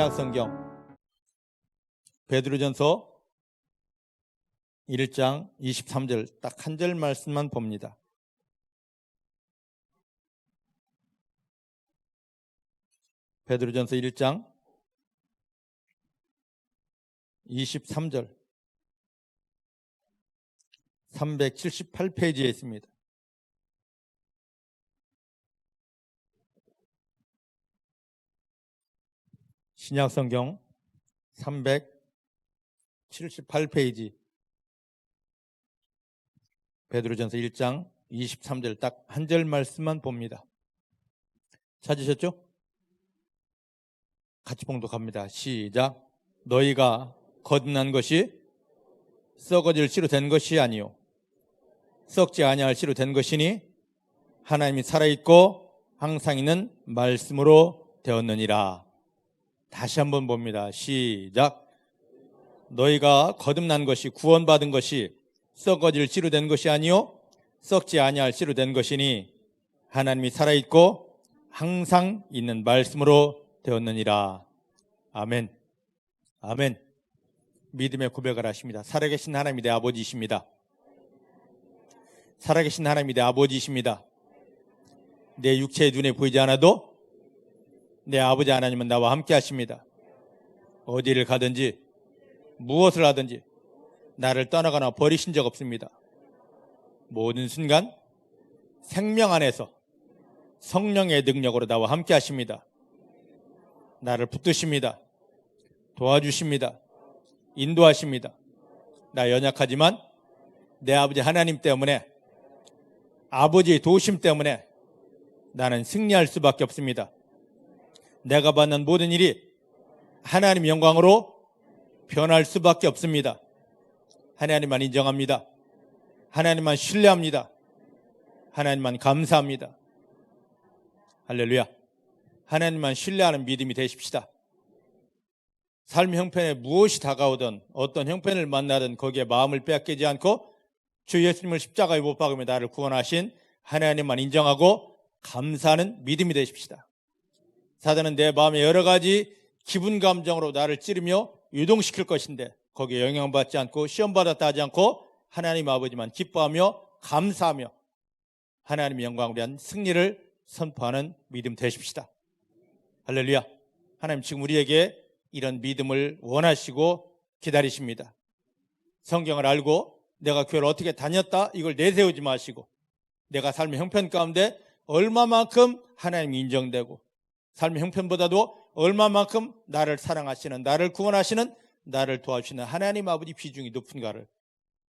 신약성경 베드로전서 1장 23절 딱 한 절 말씀만 봅니다. 베드로전서 1장 23절 378페이지에 있습니다. 신약성경 378페이지 베드로전서 1장 23절 딱 한 절 말씀만 봅니다. 찾으셨죠? 같이 봉독합니다. 시작. 너희가 거듭난 것이 썩어질 씨로 된 것이 아니요 썩지 아니할 씨로 된 것이니 하나님이 살아있고 항상 있는 말씀으로 되었느니라. 다시 한번 봅니다. 시작. 너희가 거듭난 것이 구원받은 것이 썩어질 씨로 된 것이 아니요 썩지 아니할 씨로 된 것이니 하나님이 살아있고 항상 있는 말씀으로 되었느니라. 아멘. 아멘. 믿음의 고백을 하십니다. 살아계신 하나님이 내 아버지이십니다. 살아계신 하나님이 내 아버지이십니다. 내 육체의 눈에 보이지 않아도 내 아버지 하나님은 나와 함께 하십니다. 어디를 가든지 무엇을 하든지 나를 떠나거나 버리신 적 없습니다. 모든 순간 생명 안에서 성령의 능력으로 나와 함께 하십니다. 나를 붙드십니다. 도와주십니다. 인도하십니다. 나 연약하지만 내 아버지 하나님 때문에 아버지의 도우심 때문에 나는 승리할 수밖에 없습니다. 내가 받는 모든 일이 하나님 영광으로 변할 수밖에 없습니다. 하나님만 인정합니다. 하나님만 신뢰합니다. 하나님만 감사합니다. 할렐루야. 하나님만 신뢰하는 믿음이 되십시다. 삶의 형편에 무엇이 다가오든 어떤 형편을 만나든 거기에 마음을 빼앗기지 않고 주 예수님을 십자가에 못 박으며 나를 구원하신 하나님만 인정하고 감사하는 믿음이 되십시다. 사단은 내 마음에 여러 가지 기분 감정으로 나를 찌르며 유동시킬 것인데 거기에 영향받지 않고 시험받았다 하지 않고 하나님 아버지만 기뻐하며 감사하며 하나님의 영광을 위한 승리를 선포하는 믿음 되십시다. 할렐루야. 하나님 지금 우리에게 이런 믿음을 원하시고 기다리십니다. 성경을 알고 내가 교회를 어떻게 다녔다 이걸 내세우지 마시고 내가 삶의 형편 가운데 얼마만큼 하나님이 인정되고 삶의 형편보다도 얼마만큼 나를 사랑하시는 나를 구원하시는 나를 도와주시는 하나님 아버지 비중이 높은가를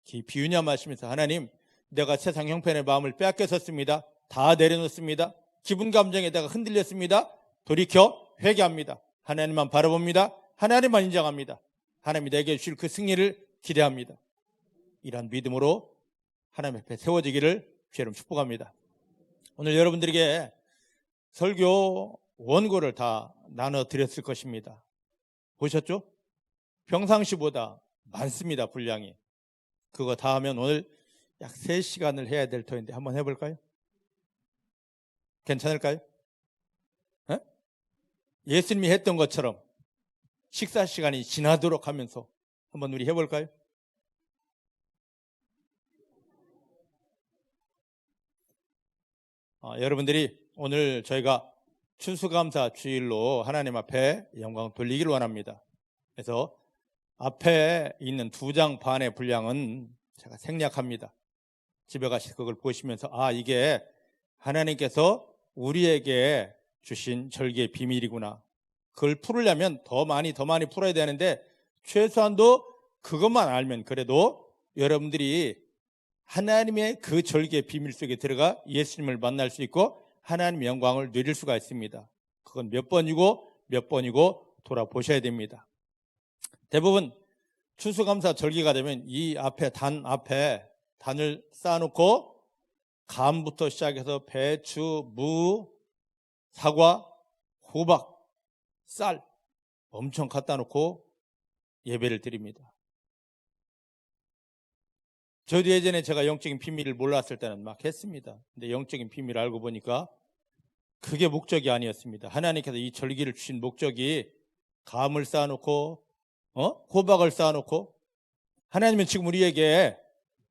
깊이 유념하시면서 하나님 내가 세상 형편의 마음을 빼앗겼었습니다. 다 내려놓습니다. 기분 감정에 내가 흔들렸습니다. 돌이켜 회개합니다. 하나님만 바라봅니다. 하나님만 인정합니다. 하나님이 내게 주실 그 승리를 기대합니다. 이런 믿음으로 하나님 앞에 세워지기를 주의 이름으로 축복합니다. 오늘 여러분들에게 설교 원고를 다 나눠드렸을 것입니다. 보셨죠? 평상시보다 많습니다. 분량이. 그거 다 하면 오늘 약 3시간을 해야 될 터인데 한번 해볼까요? 괜찮을까요? 에? 예수님이 했던 것처럼 식사 시간이 지나도록 하면서 한번 우리 해볼까요? 여러분들이 오늘 저희가 추수감사 주일로 하나님 앞에 영광 돌리기를 원합니다. 그래서 앞에 있는 2장 반의 분량은 제가 생략합니다. 집에 가셔서 그걸 보시면서 이게 하나님께서 우리에게 주신 절기의 비밀이구나. 그걸 풀으려면 더 많이 풀어야 되는데 최소한도 그것만 알면 그래도 여러분들이 하나님의 그 절기의 비밀 속에 들어가 예수님을 만날 수 있고 하나님의 영광을 누릴 수가 있습니다. 그건 몇 번이고 돌아보셔야 됩니다. 대부분 추수감사 절기가 되면 이 앞에 단을 쌓아놓고 감부터 시작해서 배추, 무, 사과, 호박, 쌀 엄청 갖다 놓고 예배를 드립니다. 저도 예전에 제가 영적인 비밀을 몰랐을 때는 막 했습니다. 근데 영적인 비밀을 알고 보니까 그게 목적이 아니었습니다. 하나님께서 이 절기를 주신 목적이 감을 쌓아놓고 호박을 쌓아놓고 하나님은 지금 우리에게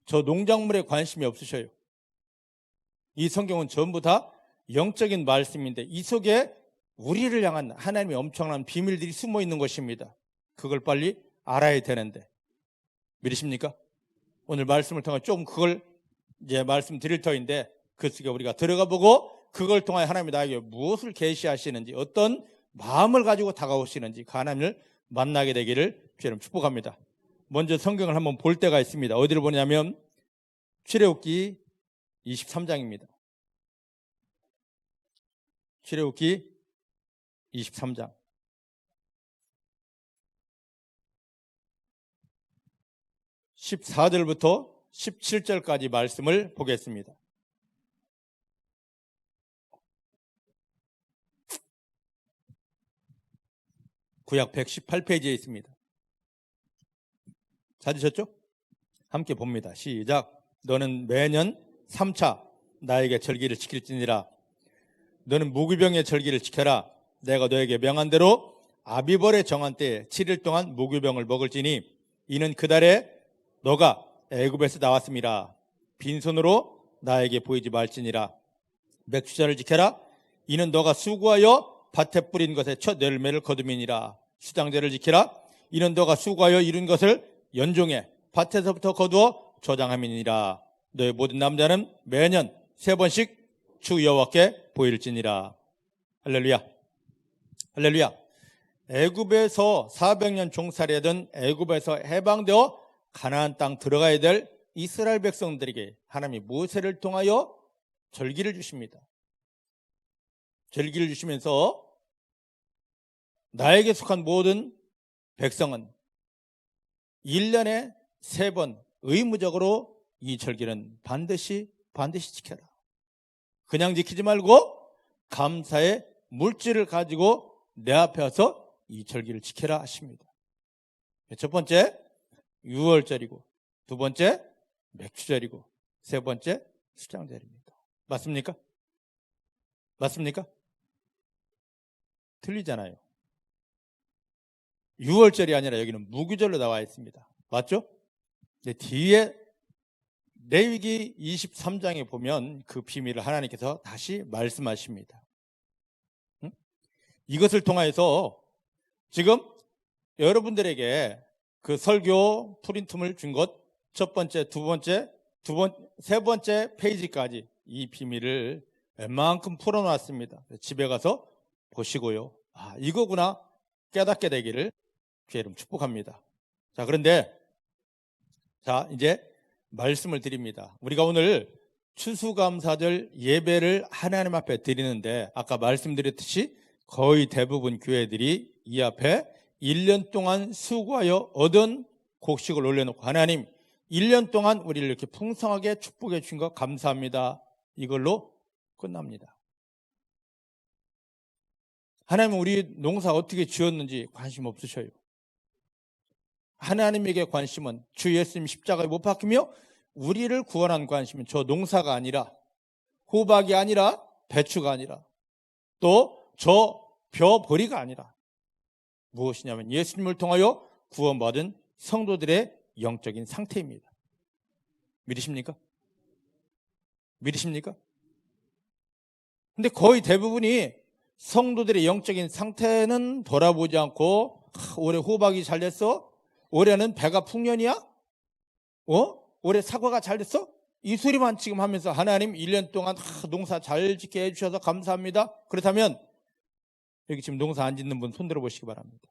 저 농작물에 관심이 없으셔요. 이 성경은 전부 다 영적인 말씀인데 이 속에 우리를 향한 하나님의 엄청난 비밀들이 숨어 있는 것입니다. 그걸 빨리 알아야 되는데 믿으십니까? 오늘 말씀을 통해 좀 그걸 이제 말씀드릴 터인데 그 속에 우리가 들어가 보고 그걸 통해 하나님이 나에게 무엇을 계시하시는지 어떤 마음을 가지고 다가오시는지 그 하나님을 만나게 되기를 주님 축복합니다. 먼저 성경을 한번 볼 때가 있습니다. 어디를 보냐면 출애굽기 23장입니다. 출애굽기 23장 14절부터 17절까지 말씀을 보겠습니다. 구약 118페이지에 있습니다. 찾으셨죠? 함께 봅니다. 시작. 너는 매년 3차 나에게 절기를 지킬지니라. 너는 무교병의 절기를 지켜라. 내가 너에게 명한 대로 아비벌의 정한 때에 7일 동안 무교병을 먹을지니 이는 그 달에 너가 애굽에서 나왔음이라. 빈손으로 나에게 보이지 말지니라. 맥주자를 지켜라. 이는 너가 수고하여 밭에 뿌린 것의 첫 열매를 거둠이니라. 수장제를 지켜라. 이는 너가 수고하여 이룬 것을 연종해 밭에서부터 거두어 저장함이니라. 너의 모든 남자는 매년 3번씩 주 여호와께 보일지니라. 할렐루야. 할렐루야. 애굽에서 400년 종살이하던 애굽에서 해방되어 가나안 땅 들어가야 될 이스라엘 백성들에게 하나님이 모세를 통하여 절기를 주십니다. 절기를 주시면서 나에게 속한 모든 백성은 1년에 3번 의무적으로 이 절기는 반드시 지켜라. 그냥 지키지 말고 감사의 물질을 가지고 내 앞에 와서 이 절기를 지켜라 하십니다. 첫 번째 유월절이고 두 번째 맥주절이고 세 번째 수장절입니다. 맞습니까? 맞습니까? 틀리잖아요. 유월절이 아니라 여기는 무교절로 나와 있습니다. 맞죠? 근데 뒤에 레위기 23장에 보면 그 비밀을 하나님께서 다시 말씀하십니다. 이것을 통해서 지금 여러분들에게 그 설교 프린트물 준 것 첫 번째, 세 번째 페이지까지 이 비밀을 웬만큼 풀어놨습니다. 집에 가서 보시고요. 아, 이거구나 깨닫게 되기를 주의 이름 축복합니다. 자, 그런데 자, 이제 말씀을 드립니다. 우리가 오늘 추수감사절 예배를 하나님 앞에 드리는데 아까 말씀드렸듯이 거의 대부분 교회들이 이 앞에 1년 동안 수고하여 얻은 곡식을 올려놓고 하나님 1년 동안 우리를 이렇게 풍성하게 축복해 주신 것 감사합니다. 이걸로 끝납니다. 하나님은 우리 농사 어떻게 지었는지 관심 없으셔요. 하나님에게 관심은 주 예수님 십자가에 못 박히며 우리를 구원한 관심은 저 농사가 아니라 호박이 아니라 배추가 아니라 또 저 벼보리가 아니라 무엇이냐면 예수님을 통하여 구원받은 성도들의 영적인 상태입니다. 믿으십니까? 믿으십니까? 근데 거의 대부분이 성도들의 영적인 상태는 돌아보지 않고 올해 호박이 잘 됐어? 올해는 배가 풍년이야? 올해 사과가 잘 됐어? 이 소리만 지금 하면서 하나님 1년 동안 농사 잘 짓게 해주셔서 감사합니다. 그렇다면 여기 지금 농사 안 짓는 분 손 들어보시기 바랍니다.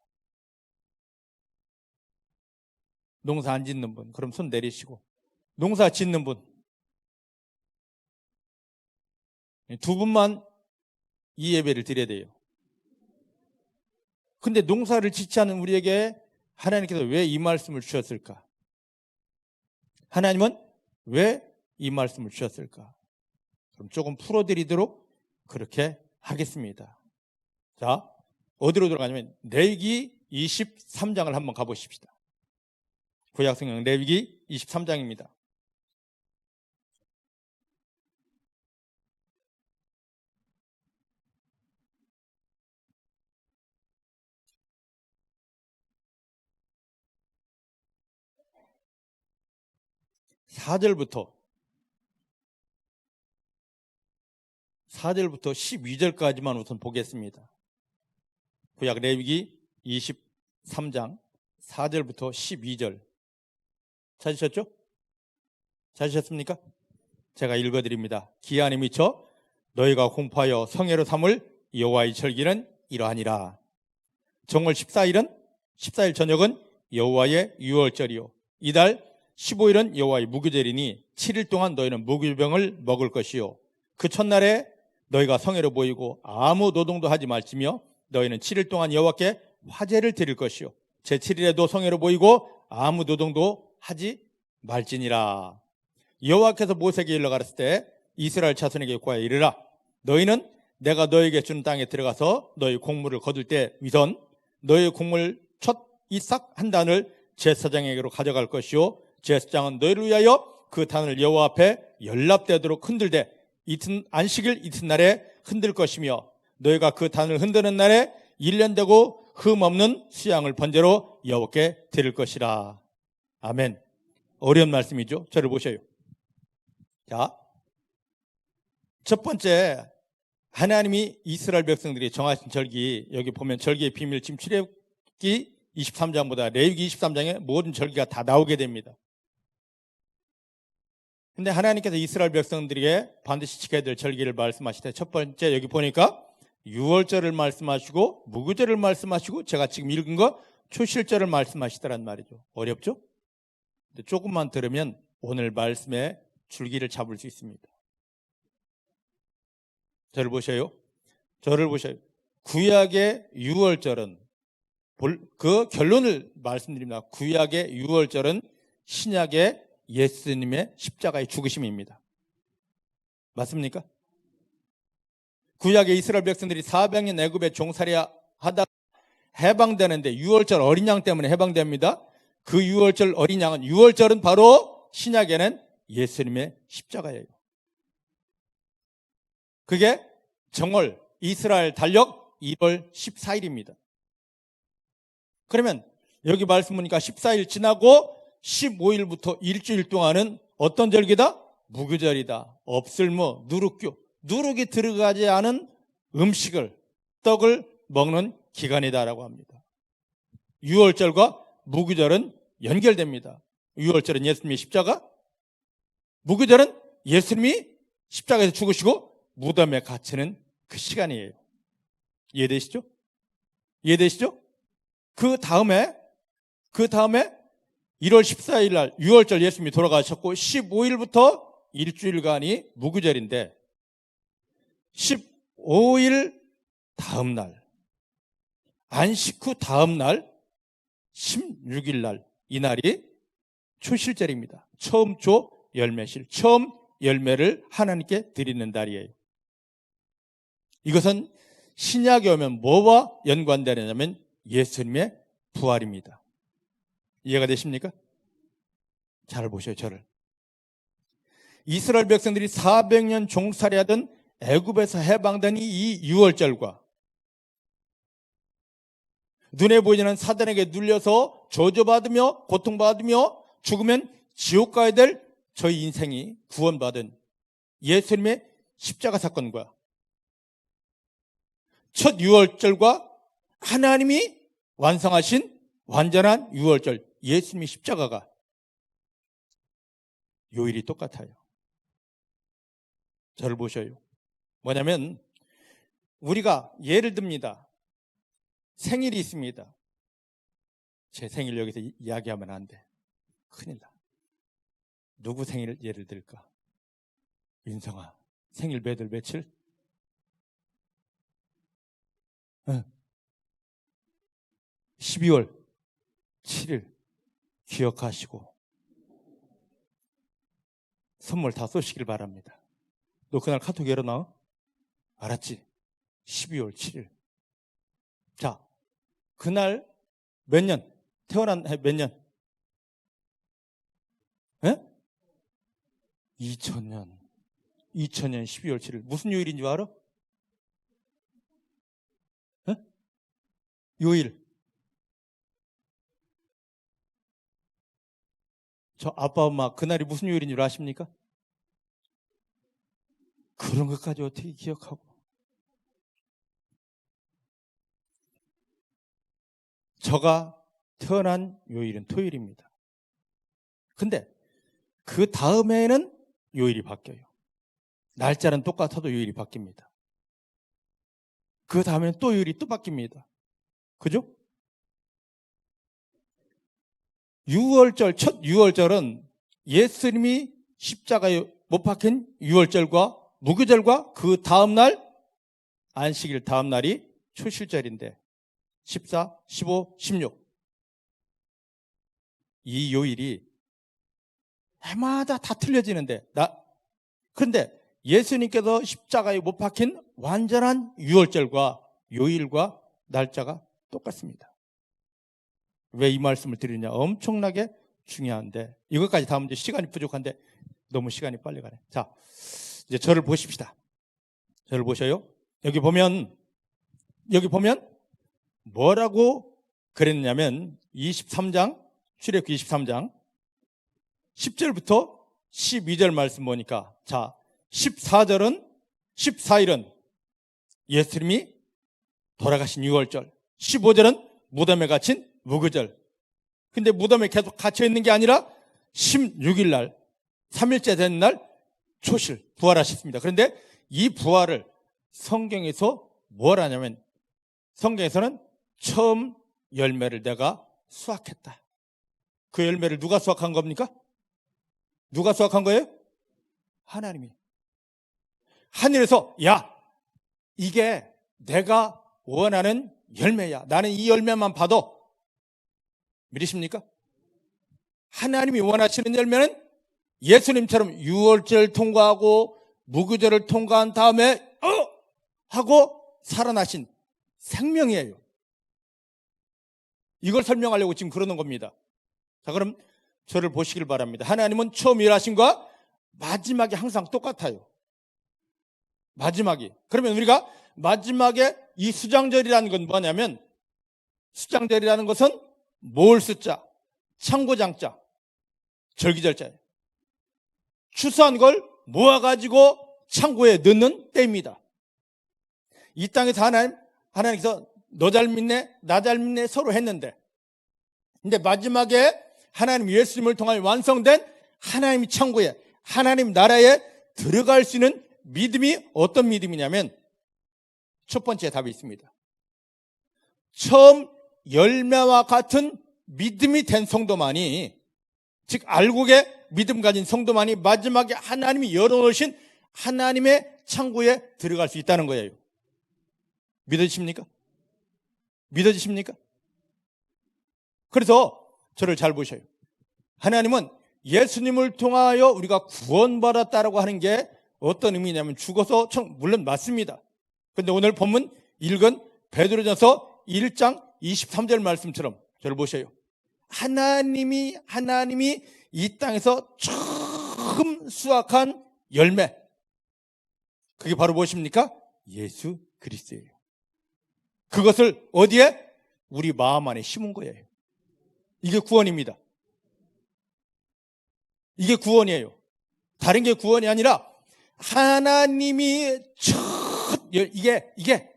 농사 안 짓는 분 그럼 손 내리시고 농사 짓는 분 두 분만 이 예배를 드려야 돼요. 근데 농사를 짓지 않은 우리에게 하나님께서 왜 이 말씀을 주셨을까? 하나님은 왜 이 말씀을 주셨을까? 그럼 조금 풀어드리도록 그렇게 하겠습니다. 자, 어디로 들어가냐면 레위기 23장을 한번 가보십시다. 구약성경 레위기 23장입니다. 4절부터 12절까지만 우선 보겠습니다. 구약 레위기 23장 4절부터 12절 찾으셨죠? 찾으셨습니까? 제가 읽어드립니다. 기한이 미쳐 너희가 공포하여 성회로 삼을 여호와의 절기는 이러하니라. 정월 14일 저녁은 여호와의 유월절이요 이달 15일은 여호와의 무교절이니 7일 동안 너희는 무교병을 먹을 것이요 그 첫날에 너희가 성회로 모이고 아무 노동도 하지 말지며 너희는 7일 동안 여호와께 화제를 드릴 것이요 제7일에도 성회로 모이고 아무 노동도 하지 말지니라. 여호와께서 모세에게 일러 가르칠 때 이스라엘 자손에게 고하여 이르라. 너희는 내가 너에게 주는 땅에 들어가서 너희 곡물을 거둘 때 위선 너희 곡물 첫 이삭 한 단을 제사장에게로 가져갈 것이요 제사장은 너희를 위하여 그 단을 여호와 앞에 연납되도록 흔들되 안식일 이튿날에 흔들 것이며 너희가 그 단을 흔드는 날에 1년 되고 흠 없는 수양을 번제로 여호와께 드릴 것이라. 아멘. 어려운 말씀이죠. 저를 보셔요. 자, 첫 번째 하나님이 이스라엘 백성들이 정하신 절기, 여기 보면 절기의 비밀, 지금 출애굽기 23장보다 레위기 23장에 모든 절기가 다 나오게 됩니다. 근데 하나님께서 이스라엘 백성들에게 반드시 지켜야 될 절기를 말씀하실 때 첫 번째 여기 보니까 유월절을 말씀하시고 무교절을 말씀하시고 제가 지금 읽은 거 초실절을 말씀하시더란 말이죠. 어렵죠? 근데 조금만 들으면 오늘 말씀의 줄기를 잡을 수 있습니다. 저를 보셔요. 구약의 유월절은 그 결론을 말씀드립니다. 구약의 유월절은 신약의 예수님의 십자가의 죽으심입니다. 맞습니까? 구약의 이스라엘 백성들이 400년 애굽에 종살이 하다 해방되는데 유월절 어린 양 때문에 해방됩니다. 그 유월절 어린 양은 유월절은 바로 신약에는 예수님의 십자가예요. 그게 정월 이스라엘 달력 1월 14일입니다. 그러면 여기 말씀 보니까 14일 지나고 15일부터 일주일 동안은 어떤 절기다? 무교절이다. 없을무, 누룩교, 누룩이 들어가지 않은 음식을, 떡을 먹는 기간이다라고 합니다. 유월절과 무교절은 연결됩니다. 유월절은 예수님의 십자가, 무교절은 예수님이 십자가에서 죽으시고 무덤에 갇히는 그 시간이에요. 이해되시죠? 그 다음에 1월 14일 날 유월절 예수님이 돌아가셨고 15일부터 일주일간이 무교절인데 15일 다음 날 안식 후 다음 날 16일 날 이날이 초실절입니다. 처음 조 열매실, 처음 열매를 하나님께 드리는 날이에요. 이것은 신약에 오면 뭐와 연관되느냐면 예수님의 부활입니다. 이해가 되십니까? 잘 보셔요, 저를. 이스라엘 백성들이 400년 종살이하던 애굽에서 해방된 이 유월절과 눈에 보이는 사단에게 눌려서 저주받으며 고통받으며 죽으면 지옥 가야 될 저희 인생이 구원받은 예수님의 십자가 사건과 첫 유월절과 하나님이 완성하신 완전한 유월절 예수님의 십자가가 요일이 똑같아요. 저를 보셔요. 뭐냐면 우리가 예를 듭니다. 생일이 있습니다. 제 생일 여기서 이야기하면 안 돼. 큰일 나. 누구 생일 예를 들까? 윤성아 생일 몇월 며칠? 12월 7일 기억하시고 선물 다 쏘시길 바랍니다. 너 그날 카톡 열어놔? 알았지? 12월 7일. 자, 그날 몇 년? 태어난 해 몇 년? 2000년 12월 7일 무슨 요일인 줄 알아? 요일. 저 아빠 엄마 그날이 무슨 요일인 줄 아십니까? 그런 것까지 어떻게 기억하고. 저가 태어난 요일은 토요일입니다. 근데 그 다음에는 요일이 바뀌어요. 날짜는 똑같아도 요일이 바뀝니다. 그 다음에는 또 요일이 또 바뀝니다. 그죠? 6월절, 첫 6월절은 예수님이 십자가에 못 박힌 6월절과 무교절과 그 다음날 안식일 다음날이 초실절인데 14, 15, 16 이 요일이 해마다 다 틀려지는데 그런데 예수님께서 십자가에 못 박힌 완전한 6월절과 요일과 날짜가 똑같습니다. 왜 이 말씀을 드리냐? 엄청나게 중요한데 이것까지 다 문제 시간이 부족한데 너무 시간이 빨리 가네. 자, 이제 저를 보십시다. 저를 보셔요. 여기 보면 뭐라고 그랬냐면 23장 출애굽기 23장 10절부터 12절 말씀 보니까 자 14일은 예수님이 돌아가신 6월절, 15절은 무덤에 갇힌 무교절. 근데 무덤에 계속 갇혀 있는 게 아니라 16일 날 3일째 된 날 초실 부활하셨습니다. 그런데 이 부활을 성경에서 뭘 하냐면 성경에서는 처음 열매를 내가 수확했다. 그 열매를 누가 수확한 겁니까? 누가 수확한 거예요? 하나님이. 하늘에서 야 이게 내가 원하는 열매야. 나는 이 열매만 봐도 믿으십니까? 하나님이 원하시는 열매는 예수님처럼 6월절 통과하고 무교절을 통과한 다음에 하고 살아나신 생명이에요. 이걸 설명하려고 지금 그러는 겁니다. 자, 그럼 저를 보시길 바랍니다. 하나님은 처음 일하신과 마지막에 항상 똑같아요. 마지막이. 그러면 우리가 마지막에 이 수장절이라는 건 뭐냐면 수장절이라는 것은 모을 숫자, 창고장자, 절기절자예요. 추수한 걸 모아가지고 창고에 넣는 때입니다. 이 땅에서 하나님께서 너 잘 믿네, 나 잘 믿네 서로 했는데 근데 마지막에 하나님 예수님을 통하여 완성된 하나님 창고에 하나님 나라에 들어갈 수 있는 믿음이 어떤 믿음이냐면 첫 번째 답이 있습니다. 처음 열매와 같은 믿음이 된 성도만이 즉 알곡의 믿음 가진 성도만이 마지막에 하나님이 열어놓으신 하나님의 창고에 들어갈 수 있다는 거예요. 믿어지십니까? 믿어지십니까? 그래서 저를 잘 보셔요. 하나님은 예수님을 통하여 우리가 구원받았다라고 하는 게 어떤 의미냐면 죽어서 물론 맞습니다. 그런데 오늘 본문 읽은 베드로전서 1장 23절 말씀처럼 저를 보셔요. 하나님이 이 땅에서 처음 수확한 열매 그게 바로 무엇입니까? 예수 그리스도예요. 그것을 어디에? 우리 마음 안에 심은 거예요. 이게 구원입니다. 이게 구원이에요. 다른 게 구원이 아니라 하나님이 이게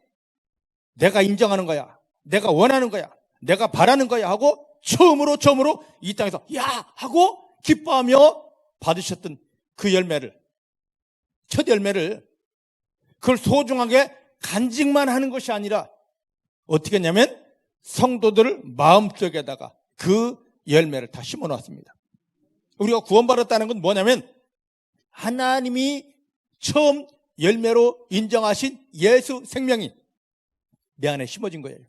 내가 인정하는 거야. 내가 원하는 거야. 내가 바라는 거야 하고 처음으로 이 땅에서 야 하고 기뻐하며 받으셨던 그 열매를 첫 열매를 그걸 소중하게 간직만 하는 것이 아니라 어떻게 했냐면 성도들 마음속에다가 그 열매를 다 심어놨습니다. 우리가 구원받았다는 건 뭐냐면 하나님이 처음 열매로 인정하신 예수 생명이 내 안에 심어진 거예요.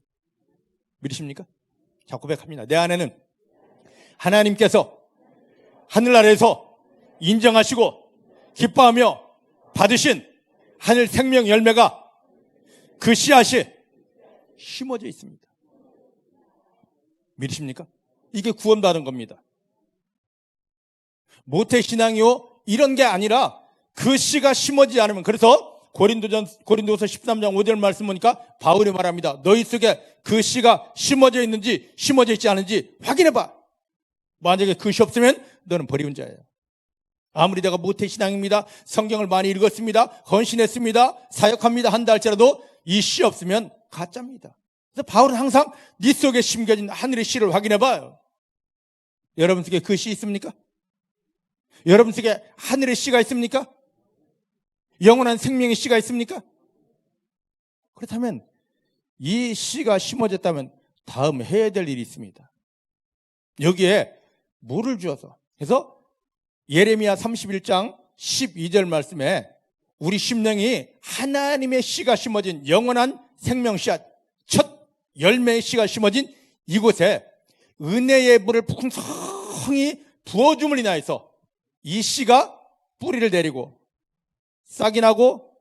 믿으십니까? 자, 고백합니다. 내 안에는 하나님께서 하늘나라에서 인정하시고 기뻐하며 받으신 하늘 생명 열매가 그 씨앗이 심어져 있습니다. 믿으십니까? 이게 구원받은 겁니다. 모태신앙이요 이런 게 아니라 그 씨가 심어지지 않으면 그래서 고린도서 13장 5절 말씀 보니까 바울이 말합니다. 너희 속에 그 씨가 심어져 있는지 심어져 있지 않은지 확인해봐. 만약에 그것이 없으면 너는 버리운 자예요. 아무리 내가 모태신앙입니다, 성경을 많이 읽었습니다, 헌신했습니다, 사역합니다 한다 할지라도 이 씨 없으면 가짜입니다. 그래서 바울은 항상 네 속에 심겨진 하늘의 씨를 확인해 봐요. 여러분 속에 그 씨 있습니까? 여러분 속에 하늘의 씨가 있습니까? 영원한 생명의 씨가 있습니까? 그렇다면 이 씨가 심어졌다면 다음 해야 될 일이 있습니다. 여기에 물을 주어서, 그래서 예레미야 31장 12절 말씀에 우리 심령이 하나님의 씨가 심어진 영원한 생명 씨앗, 첫 열매의 씨가 심어진 이곳에 은혜의 물을 풍성히 부어줌을 인하여서 이 씨가 뿌리를 내리고 싹이 나고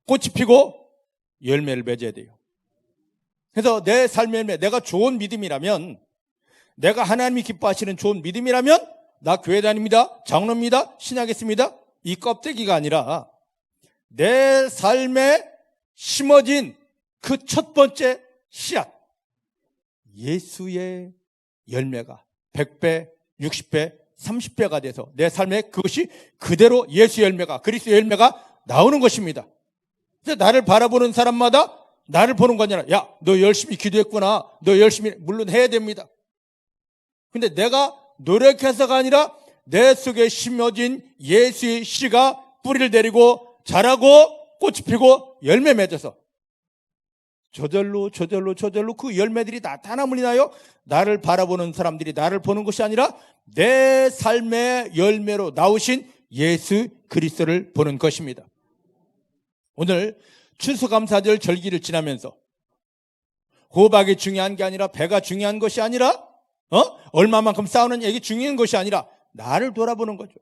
꽃이 피고 열매를 맺어야 돼요. 그래서 내 삶의 열매, 내가 좋은 믿음이라면, 내가 하나님이 기뻐하시는 좋은 믿음이라면 나 교회 다닙니다, 장로입니다, 신학했습니다, 이 껍데기가 아니라 내 삶에 심어진 그 첫 번째 씨앗, 예수의 열매가 100배, 60배, 30배가 돼서 내 삶에 그것이 그대로 예수 열매가, 그리스도의 열매가 나오는 것입니다. 그래서 나를 바라보는 사람마다 나를 보는 거 아니라, 야, 너 열심히 기도했구나, 너 열심히, 물론 해야 됩니다. 근데 내가 노력해서가 아니라 내 속에 심어진 예수의 씨가 뿌리를 내리고 자라고 꽃이 피고 열매 맺어서 저절로 그 열매들이 나타남을 인하여 나를 바라보는 사람들이 나를 보는 것이 아니라 내 삶의 열매로 나오신 예수 그리스도를 보는 것입니다. 오늘 추수감사절 절기를 지나면서 호박이 중요한 게 아니라, 배가 중요한 것이 아니라, 얼마만큼 싸우는 얘기 중요한 것이 아니라 나를 돌아보는 거죠.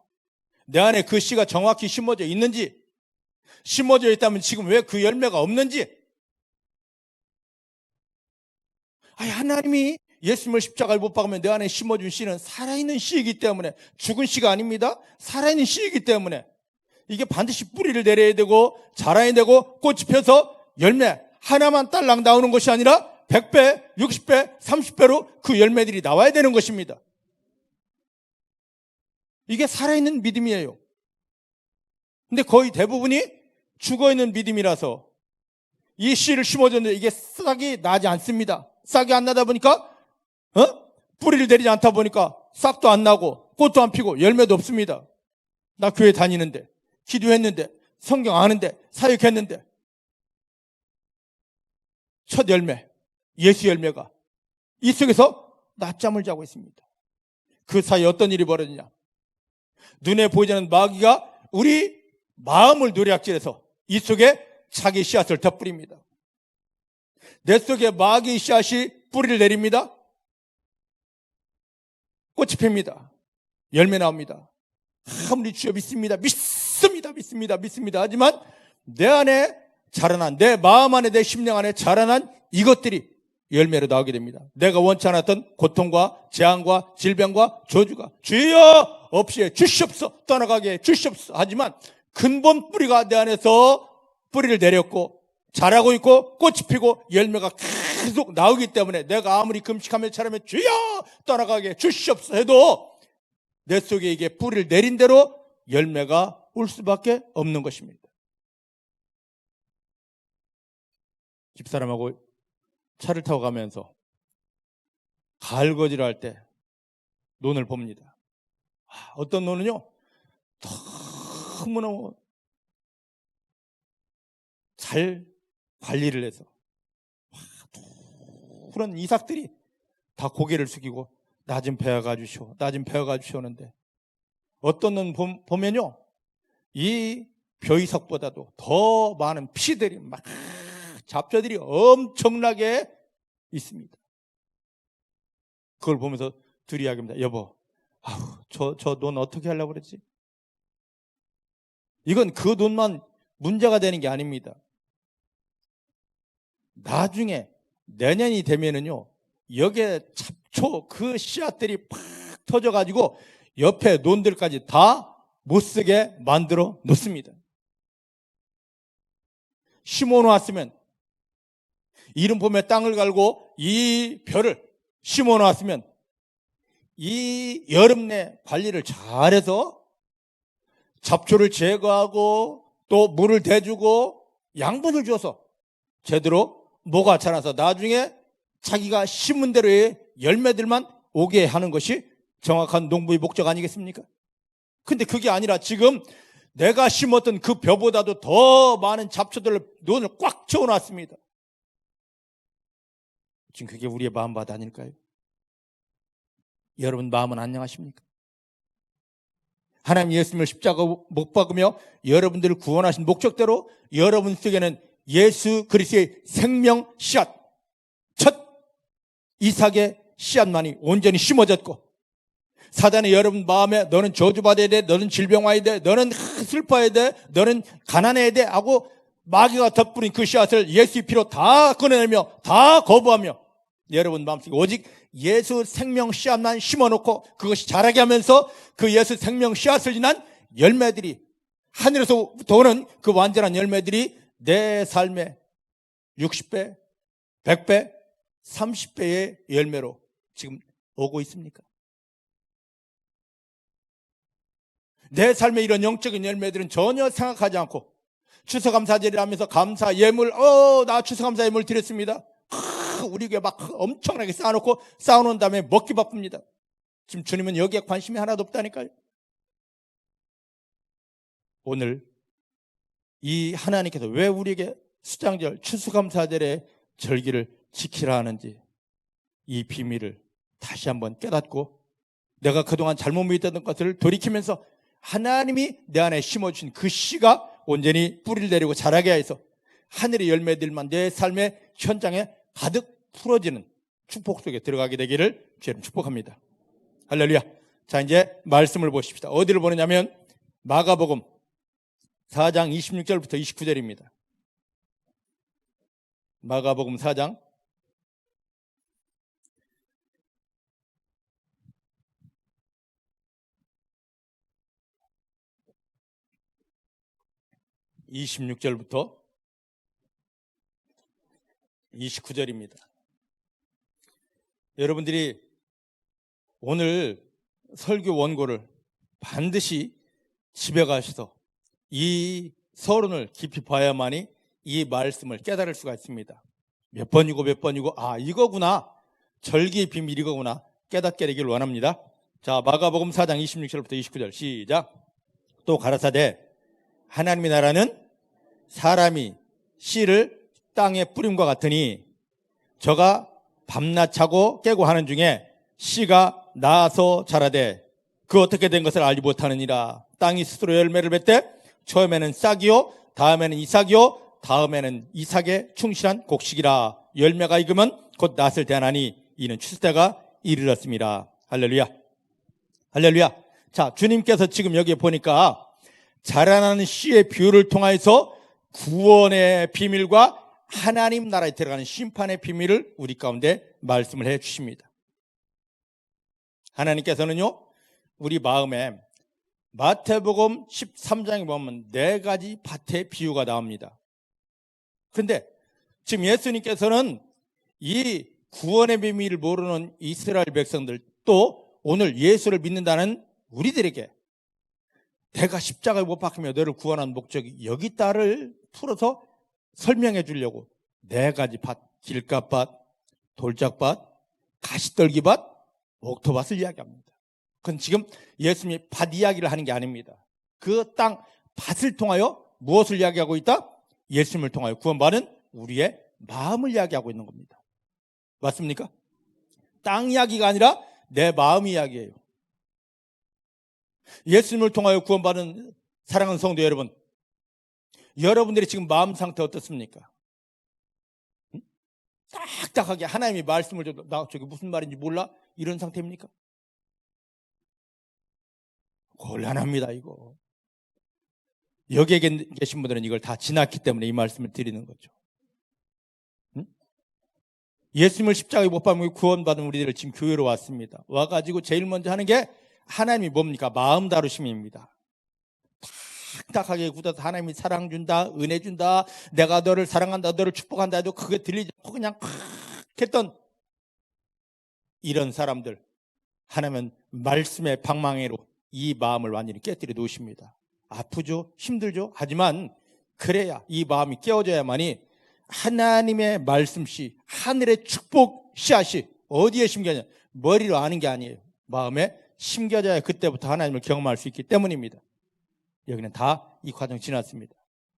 내 안에 그 씨가 정확히 심어져 있는지, 심어져 있다면 지금 왜 그 열매가 없는지. 하나님이 예수님을 십자가에 못 박으면 내 안에 심어준 씨는 살아있는 씨이기 때문에, 죽은 씨가 아닙니다. 살아있는 씨이기 때문에 이게 반드시 뿌리를 내려야 되고 자라야 되고 꽃이 펴서 열매 하나만 딸랑 나오는 것이 아니라 100배, 60배, 30배로 그 열매들이 나와야 되는 것입니다. 이게 살아있는 믿음이에요. 근데 거의 대부분이 죽어있는 믿음이라서 이 씨를 심어줬는데 이게 싹이 나지 않습니다. 싹이 안 나다 보니까 뿌리를 내리지 않다 보니까 싹도 안 나고 꽃도 안 피고 열매도 없습니다. 나 교회 다니는데, 기도했는데, 성경 아는데, 사역했는데 첫 열매, 예수 열매가 이 속에서 낮잠을 자고 있습니다. 그 사이에 어떤 일이 벌어지냐, 눈에 보이지 않는 마귀가 우리 마음을 노략질해서 이 속에 자기 씨앗을 덧뿌립니다. 내 속에 마귀 씨앗이 뿌리를 내립니다. 꽃이 핍니다. 열매 나옵니다. 우리 주여 믿습니다. 믿습니다. 하지만 내 안에 자라난, 내 마음 안에, 내 심령 안에 자라난 이것들이 열매로 나오게 됩니다. 내가 원치 않았던 고통과 재앙과 질병과 저주가 주여 없이 주시옵소서, 떠나가게 주시옵소서. 하지만 근본 뿌리가 내 안에서 뿌리를 내렸고 자라고 있고 꽃이 피고 열매가 계속 나오기 때문에 내가 아무리 금식하며 차라면 주여 떠나가게 주시옵소서 해도 내 속에 이게 뿌리를 내린 대로 열매가 올 수밖에 없는 것입니다. 집사람하고 차를 타고 가면서 가을거지를 할 때 논을 봅니다. 어떤 논은요, 너무너무 잘 관리를 해서 그런 이삭들이 다 고개를 숙이고 나 좀 베어가 주시오, 나 좀 베어가 주시오는데, 어떤 논 보면요, 이 벼이삭보다도 더 많은 피들이 막 잡초들이 엄청나게 있습니다. 그걸 보면서 둘이 이야기합니다. 여보, 저 논 어떻게 하려고 그랬지? 이건 그 논만 문제가 되는 게 아닙니다. 나중에 내년이 되면은요, 여기에 잡초 그 씨앗들이 팍 터져가지고 옆에 논들까지 다 못쓰게 만들어 놓습니다. 심어 놓았으면, 이름 봄에 땅을 갈고 이 벼를 심어 놓았으면 이 여름 내 관리를 잘해서 잡초를 제거하고 또 물을 대주고 양분을 줘서 제대로 모가 자라서 나중에 자기가 심은 대로의 열매들만 오게 하는 것이 정확한 농부의 목적 아니겠습니까? 근데 그게 아니라 지금 내가 심었던 그 벼보다도 더 많은 잡초들을 논을 꽉 채워놨습니다. 지금 그게 우리의 마음바다 아닐까요? 여러분 마음은 안녕하십니까? 하나님 예수님을 십자가 못 박으며 여러분들을 구원하신 목적대로 여러분 속에는 예수 그리스도의 생명 씨앗, 첫 이삭의 씨앗만이 온전히 심어졌고, 사단이 여러분 마음에 너는 저주받아야 돼, 너는 질병 와야 돼, 너는 슬퍼야 돼, 너는 가난해야 돼 하고 마귀가 덧뿌린 그 씨앗을 예수의 피로 다 꺼내내며 다 거부하며 여러분 마음속에 오직 예수 생명 씨앗만 심어놓고 그것이 자라게 하면서 그 예수 생명 씨앗을 지난 열매들이, 하늘에서 오는 그 완전한 열매들이 내 삶에 60배, 100배, 30배의 열매로 지금 오고 있습니까? 내 삶의 이런 영적인 열매들은 전혀 생각하지 않고 추수감사절을 하면서 감사 예물, 나 추수감사 예물 드렸습니다. 우리 교회 막 엄청나게 쌓아놓고 쌓아놓은 다음에 먹기 바쁩니다. 지금 주님은 여기에 관심이 하나도 없다니까요. 오늘 이 하나님께서 왜 우리에게 수장절, 추수감사절의 절기를 지키라 하는지 이 비밀을 다시 한번 깨닫고 내가 그동안 잘못 믿었던 것을 돌이키면서 하나님이 내 안에 심어주신 그 씨가 온전히 뿌리를 내리고 자라게 해서 하늘의 열매들만 내 삶의 현장에 가득 풀어지는 축복 속에 들어가게 되기를 주님 축복합니다. 할렐루야. 자, 이제 말씀을 보십시다. 어디를 보느냐면 마가복음 4장 26절부터 29절입니다. 마가복음 4장 26절부터 29절입니다. 여러분들이 오늘 설교 원고를 반드시 집에 가셔서 이 서론을 깊이 봐야만이 이 말씀을 깨달을 수가 있습니다. 몇 번이고 이거구나, 절기의 비밀 이거구나 깨닫게 되길 원합니다. 자, 마가복음 4장 26절부터 29절 시작. 또 가라사대 하나님의 나라는 사람이 씨를 땅에 뿌림과 같으니 저가 밤낮 자고 깨고 하는 중에 씨가 나서 자라되 그 어떻게 된 것을 알지 못하느니라. 땅이 스스로 열매를 맺되 처음에는 싹이요 다음에는 이삭이요 다음에는 이삭의 충실한 곡식이라. 열매가 익으면 곧 낫을 대하나니 이는 추수 때가 이르렀습니다. 할렐루야. 할렐루야. 자, 주님께서 지금 여기에 보니까 자라나는 씨의 비유를 통하여서 구원의 비밀과 하나님 나라에 들어가는 심판의 비밀을 우리 가운데 말씀을 해 주십니다. 하나님께서는요, 우리 마음에 마태복음 13장에 보면 4가지 밭의 비유가 나옵니다. 그런데 지금 예수님께서는 이 구원의 비밀을 모르는 이스라엘 백성들, 또 오늘 예수를 믿는다는 우리들에게 내가 십자가에 못 박히며 너를 구원한 목적이 여기 있다를 풀어서 설명해 주려고 4가지 밭, 길가밭, 돌짝밭, 가시떨기밭, 옥토밭을 이야기합니다. 그건 지금 예수님이 밭 이야기를 하는 게 아닙니다. 그 땅 밭을 통하여 무엇을 이야기하고 있다? 예수님을 통하여 구원받은 우리의 마음을 이야기하고 있는 겁니다. 맞습니까? 땅 이야기가 아니라 내 마음 이야기예요. 예수님을 통하여 구원받은 사랑하는 성도 여러분, 여러분들이 지금 마음 상태 어떻습니까? 딱딱하게 하나님이 말씀을 줘도 나 저게 무슨 말인지 몰라? 이런 상태입니까? 곤란합니다, 이거. 여기에 계신 분들은 이걸 다 지났기 때문에 이 말씀을 드리는 거죠. 예수님을 십자가에 못 박으며 구원받은 우리들을 지금 교회로 왔습니다. 와가지고 제일 먼저 하는 게 하나님이 뭡니까? 마음 다루심입니다. 딱딱하게 굳어서 하나님이 사랑 준다, 은혜 준다, 내가 너를 사랑한다, 너를 축복한다 해도 그게 들리지 않고 그냥 콱 했던 이런 사람들, 하나님은 말씀의 방망이로 이 마음을 완전히 깨뜨려 놓으십니다. 아프죠? 힘들죠? 하지만 그래야 이 마음이 깨어져야만이 하나님의 말씀씨, 하늘의 축복 씨앗이 어디에 심겨냐? 머리로 아는 게 아니에요. 마음에 심겨져야 그때부터 하나님을 경험할 수 있기 때문입니다. 여기는 다 이 과정 지났습니다.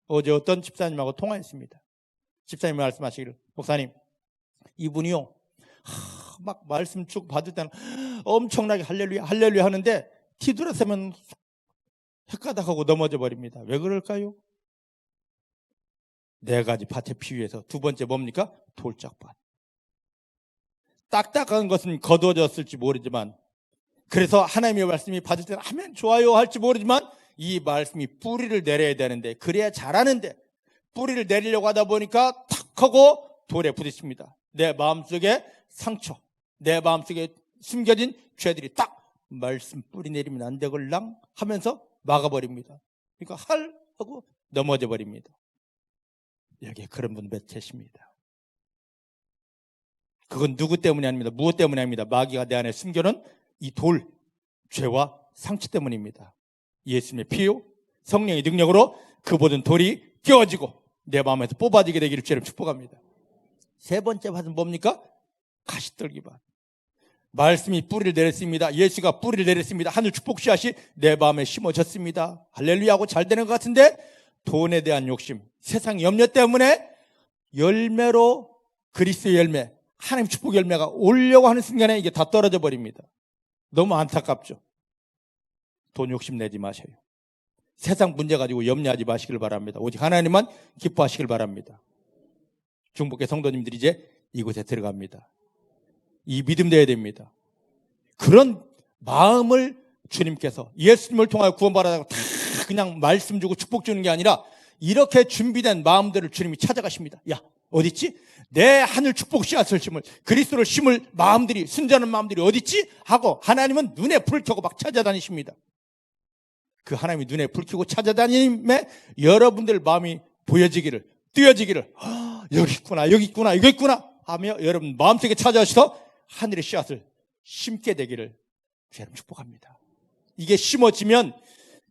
어제 어떤 집사님하고 통화했습니다. 집사님이 말씀하시기를, 목사님, 이분이요, 막 말씀 쭉 받을 때는 엄청나게 할렐루야 할렐루야 하는데 뒤돌아서면 헷가닥하고 넘어져 버립니다. 왜 그럴까요? 4가지 밭의 비유에서 두 번째 뭡니까? 돌짝밭. 딱딱한 것은 거두어졌을지 모르지만, 그래서 하나님의 말씀이 받을 때는 하면 좋아요 할지 모르지만 이 말씀이 뿌리를 내려야 되는데, 그래야 자라는데 뿌리를 내리려고 하다 보니까 탁 하고 돌에 부딪힙니다. 내 마음속에 상처, 내 마음속에 숨겨진 죄들이 딱 말씀 뿌리 내리면 안 되걸랑 하면서 막아버립니다. 그러니까 할 하고 넘어져 버립니다. 여기에 그런 분 몇 계십니다. 그건 누구 때문이 아닙니다. 무엇 때문이 아닙니다. 마귀가 내 안에 숨겨놓은 이 돌, 죄와 상처 때문입니다. 예수님의 피요, 성령의 능력으로 그 모든 돌이 깨어지고 내 마음에서 뽑아지게 되기를 주님 축복합니다. 세 번째 밭은 뭡니까? 가시떨기밭. 말씀이 뿌리를 내렸습니다. 예수가 뿌리를 내렸습니다. 하늘 축복 씨앗이 내 마음에 심어졌습니다. 할렐루야하고 잘 되는 것 같은데 돈에 대한 욕심, 세상 염려 때문에 열매로 그리스도의 열매, 하나님 축복 열매가 오려고 하는 순간에 이게 다 떨어져 버립니다. 너무 안타깝죠. 돈 욕심 내지 마세요. 세상 문제 가지고 염려하지 마시길 바랍니다. 오직 하나님만 기뻐하시길 바랍니다. 중복의 성도님들이 이제 이곳에 들어갑니다. 이 믿음 되어야 됩니다. 그런 마음을 주님께서 예수님을 통하여 구원받아서 다 그냥 말씀 주고 축복 주는 게 아니라 이렇게 준비된 마음들을 주님이 찾아가십니다. 야, 어딨지? 내 하늘 축복 씨앗을 심을, 그리스도를 심을 마음들이, 순전한 마음들이 어딨지? 하고 하나님은 눈에 불을 켜고 막 찾아다니십니다. 그 하나님이 눈에 불 켜고 찾아다님에 여러분들 마음이 보여지기를, 뜨여지기를, 여기 있구나, 여기 있구나, 여기 있구나 하며 여러분 마음속에 찾아오셔서 하늘의 씨앗을 심게 되기를 여러분 축복합니다. 이게 심어지면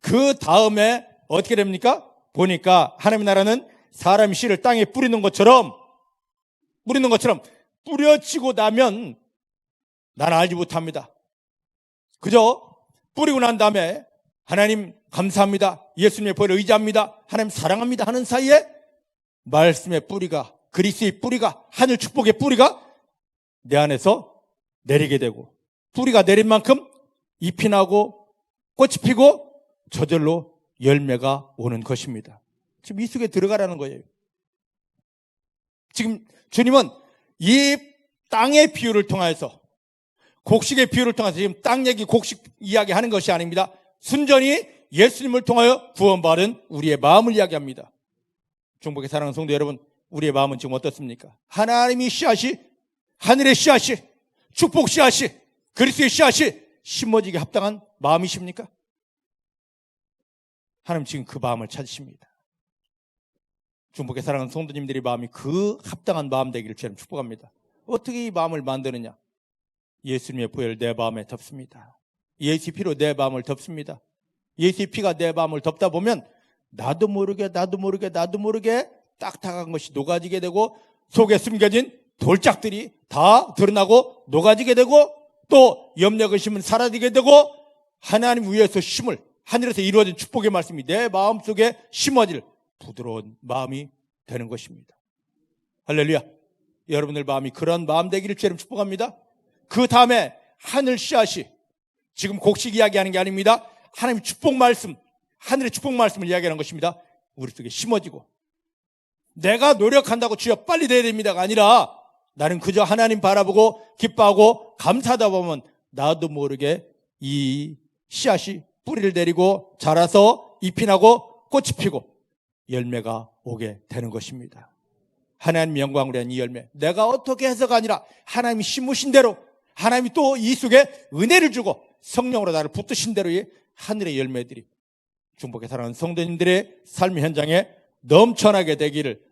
그 다음에 어떻게 됩니까? 보니까 하나님의 나라는 사람이 씨를 땅에 뿌리는 것처럼 뿌려지고 나면 나는 알지 못합니다. 그저 뿌리고 난 다음에 하나님 감사합니다, 예수님의 보혈을 의지합니다, 하나님 사랑합니다 하는 사이에 말씀의 뿌리가, 그리스도의 뿌리가, 하늘 축복의 뿌리가 내 안에서 내리게 되고, 뿌리가 내린 만큼 잎이 나고 꽃이 피고 저절로 열매가 오는 것입니다. 지금 이 속에 들어가라는 거예요. 지금 주님은 이 땅의 비유를 통해서, 곡식의 비유를 통해서 지금 땅 얘기, 곡식 이야기 하는 것이 아닙니다. 순전히 예수님을 통하여 구원받은 우리의 마음을 이야기합니다. 중복의 사랑하는 성도 여러분, 우리의 마음은 지금 어떻습니까? 하나님이 씨앗이, 하늘의 씨앗이, 축복 씨앗이, 그리스도의 씨앗이 심어지게 합당한 마음이십니까? 하나님 지금 그 마음을 찾으십니다. 중복의 사랑하는 성도님들의 마음이 그 합당한 마음 되기를 저는 축복합니다. 어떻게 이 마음을 만드느냐? 예수님의 보혈 내 마음에 덮습니다. 예수의 피로 내 마음을 덮습니다. 예수의 피가 내 마음을 덮다 보면 나도 모르게 딱딱한 것이 녹아지게 되고 속에 숨겨진 돌짝들이 다 드러나고 녹아지게 되고 또 염려가 심은 사라지게 되고 하나님 위에서 심을, 하늘에서 이루어진 축복의 말씀이 내 마음속에 심어질 부드러운 마음이 되는 것입니다. 할렐루야. 여러분들 마음이 그런 마음 되기를 주님 축복합니다. 그 다음에 하늘 씨앗이, 지금 곡식 이야기하는 게 아닙니다. 하나님의 축복 말씀, 하늘의 축복 말씀을 이야기하는 것입니다. 우리 속에 심어지고, 내가 노력한다고 주여 빨리 돼야 됩니다가 아니라 나는 그저 하나님 바라보고 기뻐하고 감사하다 보면 나도 모르게 이 씨앗이 뿌리를 내리고 자라서 잎이 나고 꽃이 피고 열매가 오게 되는 것입니다. 하나님 영광을 위한 이 열매, 내가 어떻게 해서가 아니라 하나님이 심으신 대로, 하나님이 또 이 속에 은혜를 주고 성령으로 나를 붙드신 대로의 하늘의 열매들이 중복의 사랑하는 성도님들의 삶의 현장에 넘쳐나게 되기를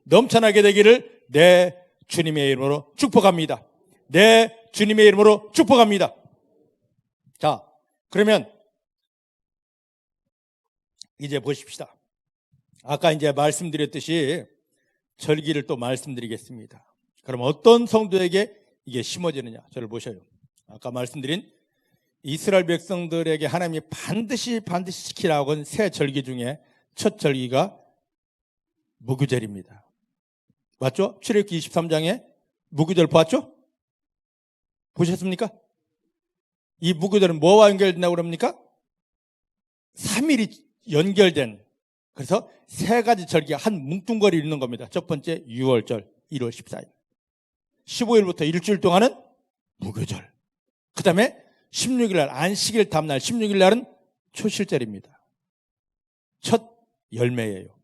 내 주님의 이름으로 축복합니다. 내 주님의 이름으로 축복합니다. 자, 그러면 이제 보십시다. 아까 이제 말씀드렸듯이 절기를 또 말씀드리겠습니다. 그럼 어떤 성도에게 이게 심어지느냐? 저를 보셔요. 아까 말씀드린 이스라엘 백성들에게 하나님이 반드시 지키라고 한 세 절기 중에 첫 절기가 무교절입니다. 맞죠? 출애굽기 23장에 무교절 봤죠? 보셨습니까? 이 무교절은 뭐와 연결된다고 그럽니까? 3일이 연결된, 그래서 세 가지 절기가 한 뭉뚱거리 있는 겁니다. 첫 번째 6월절 1월 14일, 15일부터 일주일 동안은 무교절, 그 다음에 16일 날 안식일 다음날 16일 날은 초실절입니다. 첫 열매예요.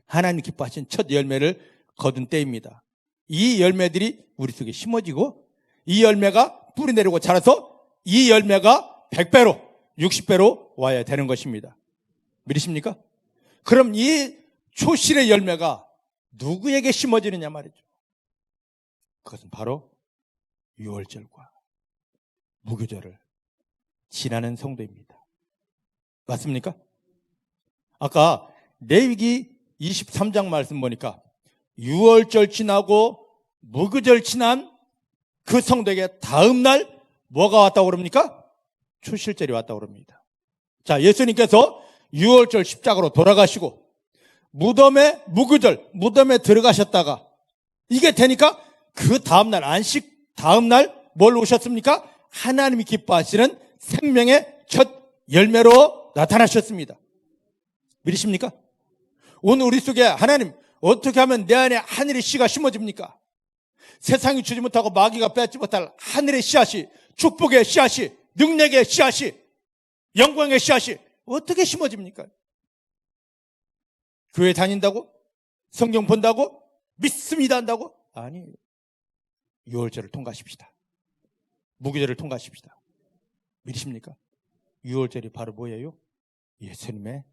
하나님 기뻐하신 첫 열매를 거둔 때입니다. 이 열매들이 우리 속에 심어지고 이 열매가 뿌리 내리고 자라서 이 열매가 100배로 60배로 와야 되는 것입니다. 믿으십니까? 그럼 이 초실의 열매가 누구에게 심어지느냐 말이죠. 그것은 바로 6월절과 무교절을 지나는 성도입니다. 맞습니까? 아까 레위기 23장 말씀 보니까 6월절 지나고 무교절 지난 그 성도에게 다음 날 뭐가 왔다고 그럽니까? 초실절이 왔다고 그럽니다. 자, 예수님께서 6월절 십자가로 돌아가시고 무덤에 무교절, 무덤에 들어가셨다가 이게 되니까 그 다음 날 안식 다음 날 뭘 오셨습니까? 하나님이 기뻐하시는 생명의 첫 열매로 나타나셨습니다. 믿으십니까? 오늘 우리 속에 하나님 어떻게 하면 내 안에 하늘의 씨가 심어집니까? 세상이 주지 못하고 마귀가 뺏지 못할 하늘의 씨앗이, 축복의 씨앗이, 능력의 씨앗이, 영광의 씨앗이 어떻게 심어집니까? 교회 다닌다고? 성경 본다고? 믿습니다 한다고? 아니에요. 6월절을 통과하십시다. 무교절을 통과하십시다. 믿으십니까? 6월절이 바로 뭐예요? 예수님의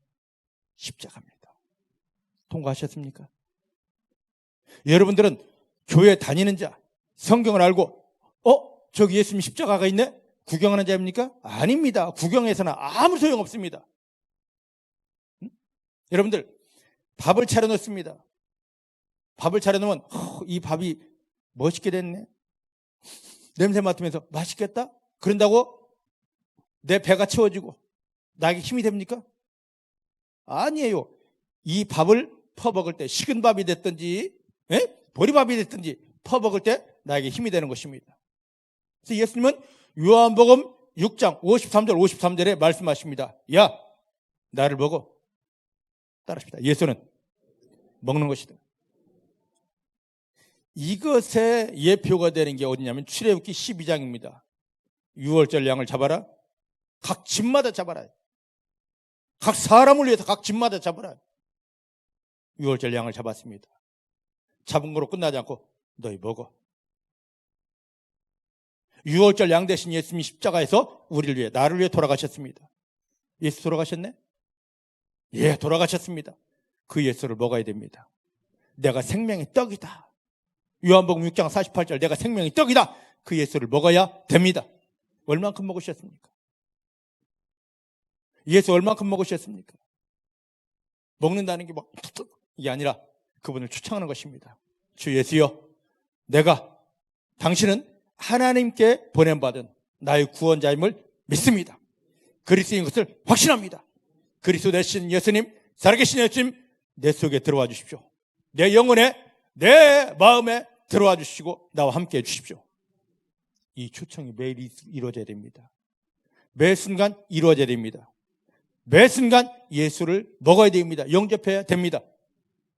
십자가입니다. 통과하셨습니까? 여러분들은 교회 다니는 자, 성경을 알고 저기 예수님 십자가가 있네? 구경하는 자입니까? 아닙니다. 구경해서는 아무 소용없습니다. 여러분들 밥을 차려놓습니다. 밥을 차려놓으면 이 밥이 멋있게 됐네. 냄새 맡으면서 맛있겠다? 그런다고 내 배가 채워지고 나에게 힘이 됩니까? 아니에요. 이 밥을 퍼먹을 때 식은 밥이 됐든지 보리밥이 됐든지 퍼먹을 때 나에게 힘이 되는 것입니다. 그래서 예수님은 요한복음 6장 53절에 말씀하십니다. 야, 나를 먹어. 따라합시다. 예수는 먹는 것이다. 이것의 예표가 되는 게 어디냐면 출애굽기 12장입니다. 6월절 양을 잡아라. 각 집마다 잡아라. 각 사람을 위해서 각 집마다 잡아라. 6월절 양을 잡았습니다. 잡은 거로 끝나지 않고 너희 먹어. 6월절 양 대신 예수님이 십자가에서 우리를 위해, 나를 위해 돌아가셨습니다. 예수 돌아가셨네? 예, 돌아가셨습니다. 그 예수를 먹어야 됩니다. 내가 생명의 떡이다. 요한복음 6장 48절 내가 생명의 떡이다. 그 예수를 먹어야 됩니다. 얼만큼 먹으셨습니까? 예수 얼만큼 먹으셨습니까? 먹는다는 게 막 이게 아니라 그분을 추청하는 것입니다. 주 예수여, 내가 당신은 하나님께 보냄받은 나의 구원자임을 믿습니다. 그리스도인 것을 확신합니다. 그리스도 되신 예수님, 살아계신 예수님, 내 속에 들어와 주십시오. 내 영혼에, 내 마음에 들어와 주시고 나와 함께 해 주십시오. 이 초청이 매일 이루어져야 됩니다. 매 순간 이루어져야 됩니다. 매 순간 예수를 먹어야 됩니다. 영접해야 됩니다.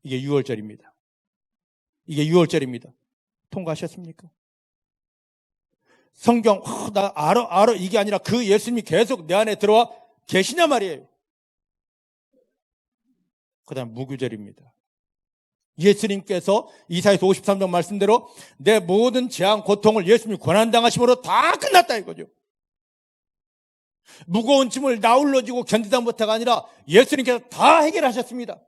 이게 6월절입니다. 이게 6월절입니다. 통과하셨습니까? 성경 나 알아 이게 아니라 그 예수님이 계속 내 안에 들어와 계시냐 말이에요. 그 다음 무교절입니다. 예수님께서 이사야서 53장 말씀대로 내 모든 재앙 고통을 예수님이 고난당하심으로 다 끝났다 이거죠. 무거운 짐을 나홀로 지고 견디다 못해가 아니라 예수님께서 다 해결하셨습니다.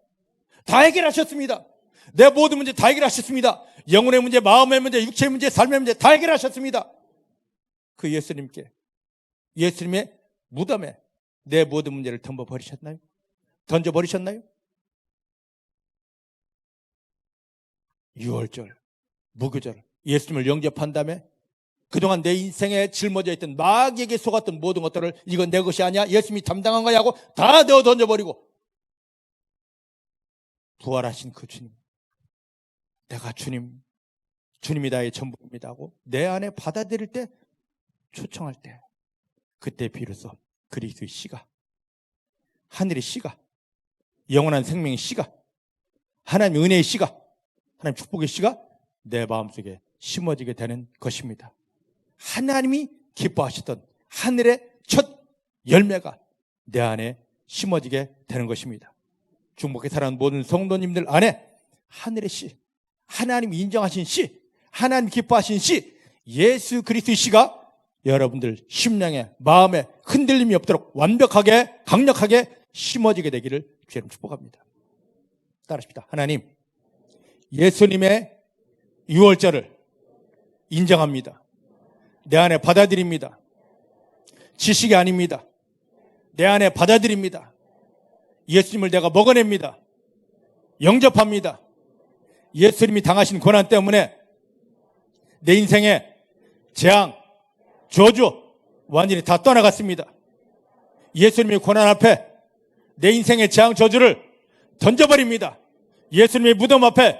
다 해결하셨습니다. 내 모든 문제 다 해결하셨습니다. 영혼의 문제, 마음의 문제, 육체의 문제, 삶의 문제 다 해결하셨습니다. 그 예수님께 예수님의 무덤에 내 모든 문제를 던져버리셨나요? 던져버리셨나요? 유월절, 무교절, 예수님을 영접한 다음에 그동안 내 인생에 짊어져 있던 마귀에게 속았던 모든 것들을 이건 내 것이 아니야, 예수님이 담당한 거야 하고 다 내어 던져버리고 부활하신 그 주님, 내가 주님이 나의 전부입니다 하고 내 안에 받아들일 때, 초청할 때, 그때 비로소 그리스도의 씨가, 하늘의 씨가, 영원한 생명의 씨가, 하나님의 은혜의 씨가, 하나님 축복의 씨가 내 마음속에 심어지게 되는 것입니다. 하나님이 기뻐하셨던 하늘의 첫 열매가 내 안에 심어지게 되는 것입니다. 중복에 살아가는 모든 성도님들 안에 하늘의 씨, 하나님 인정하신 씨, 하나님 기뻐하신 씨, 예수 그리스도의 씨가 여러분들 심령에, 마음에 흔들림이 없도록 완벽하게, 강력하게 심어지게 되기를 주님 축복합니다. 따라합시다. 하나님, 예수님의 유월절을 인정합니다. 내 안에 받아들입니다. 지식이 아닙니다. 내 안에 받아들입니다. 예수님을 내가 먹어냅니다. 영접합니다. 예수님이 당하신 고난 때문에 내 인생에 재앙, 저주 완전히 다 떠나갔습니다. 예수님의 고난 앞에 내 인생의 재앙, 저주를 던져버립니다. 예수님의 무덤 앞에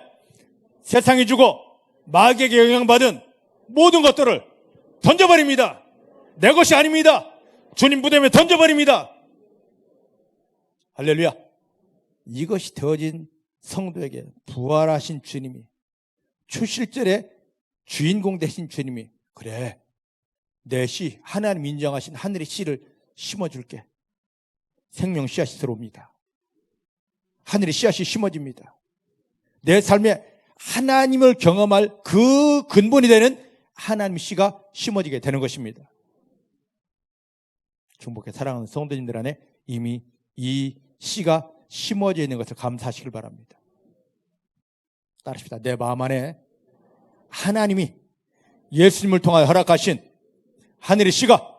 세상이 주고 마귀에게 영향받은 모든 것들을 던져버립니다. 내 것이 아닙니다. 주님 무덤에 던져버립니다. 할렐루야. 이것이 되어진 성도에게 부활하신 주님이, 초실절의 주인공 되신 주님이, 그래, 내 씨, 하나님 인정하신 하늘의 씨를 심어줄게. 생명 씨앗이 들어옵니다. 하늘의 씨앗이 심어집니다. 내 삶에 하나님을 경험할 그 근본이 되는 하나님의 씨가 심어지게 되는 것입니다. 중복해 사랑하는 성도님들 안에 이미 이 씨가 심어져 있는 것을 감사하시길 바랍니다. 따르십시다. 내 마음 안에 하나님이 예수님을 통하여 허락하신 하늘의 씨가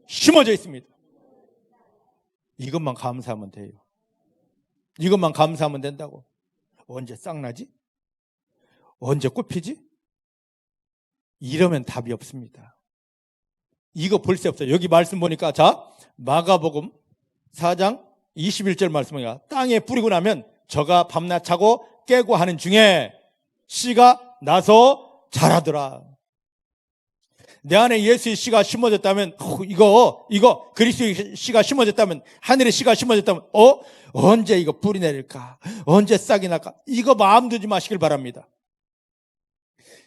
심어져 있습니다. 이것만 감사하면 돼요. 이것만 감사하면 된다고. 언제 싹나지? 언제 꽃피지? 이러면 답이 없습니다. 이거 볼 새 없어요. 여기 말씀 보니까, 자, 마가복음 4장 21절 말씀이야. 땅에 뿌리고 나면 저가 밤낮 자고 깨고 하는 중에 씨가 나서 자라더라. 내 안에 예수의 씨가 심어졌다면, 이거 그리스도의 씨가 심어졌다면, 하늘의 씨가 심어졌다면, 언제 이거 뿌리 내릴까? 언제 싹이 날까? 이거 마음 두지 마시길 바랍니다.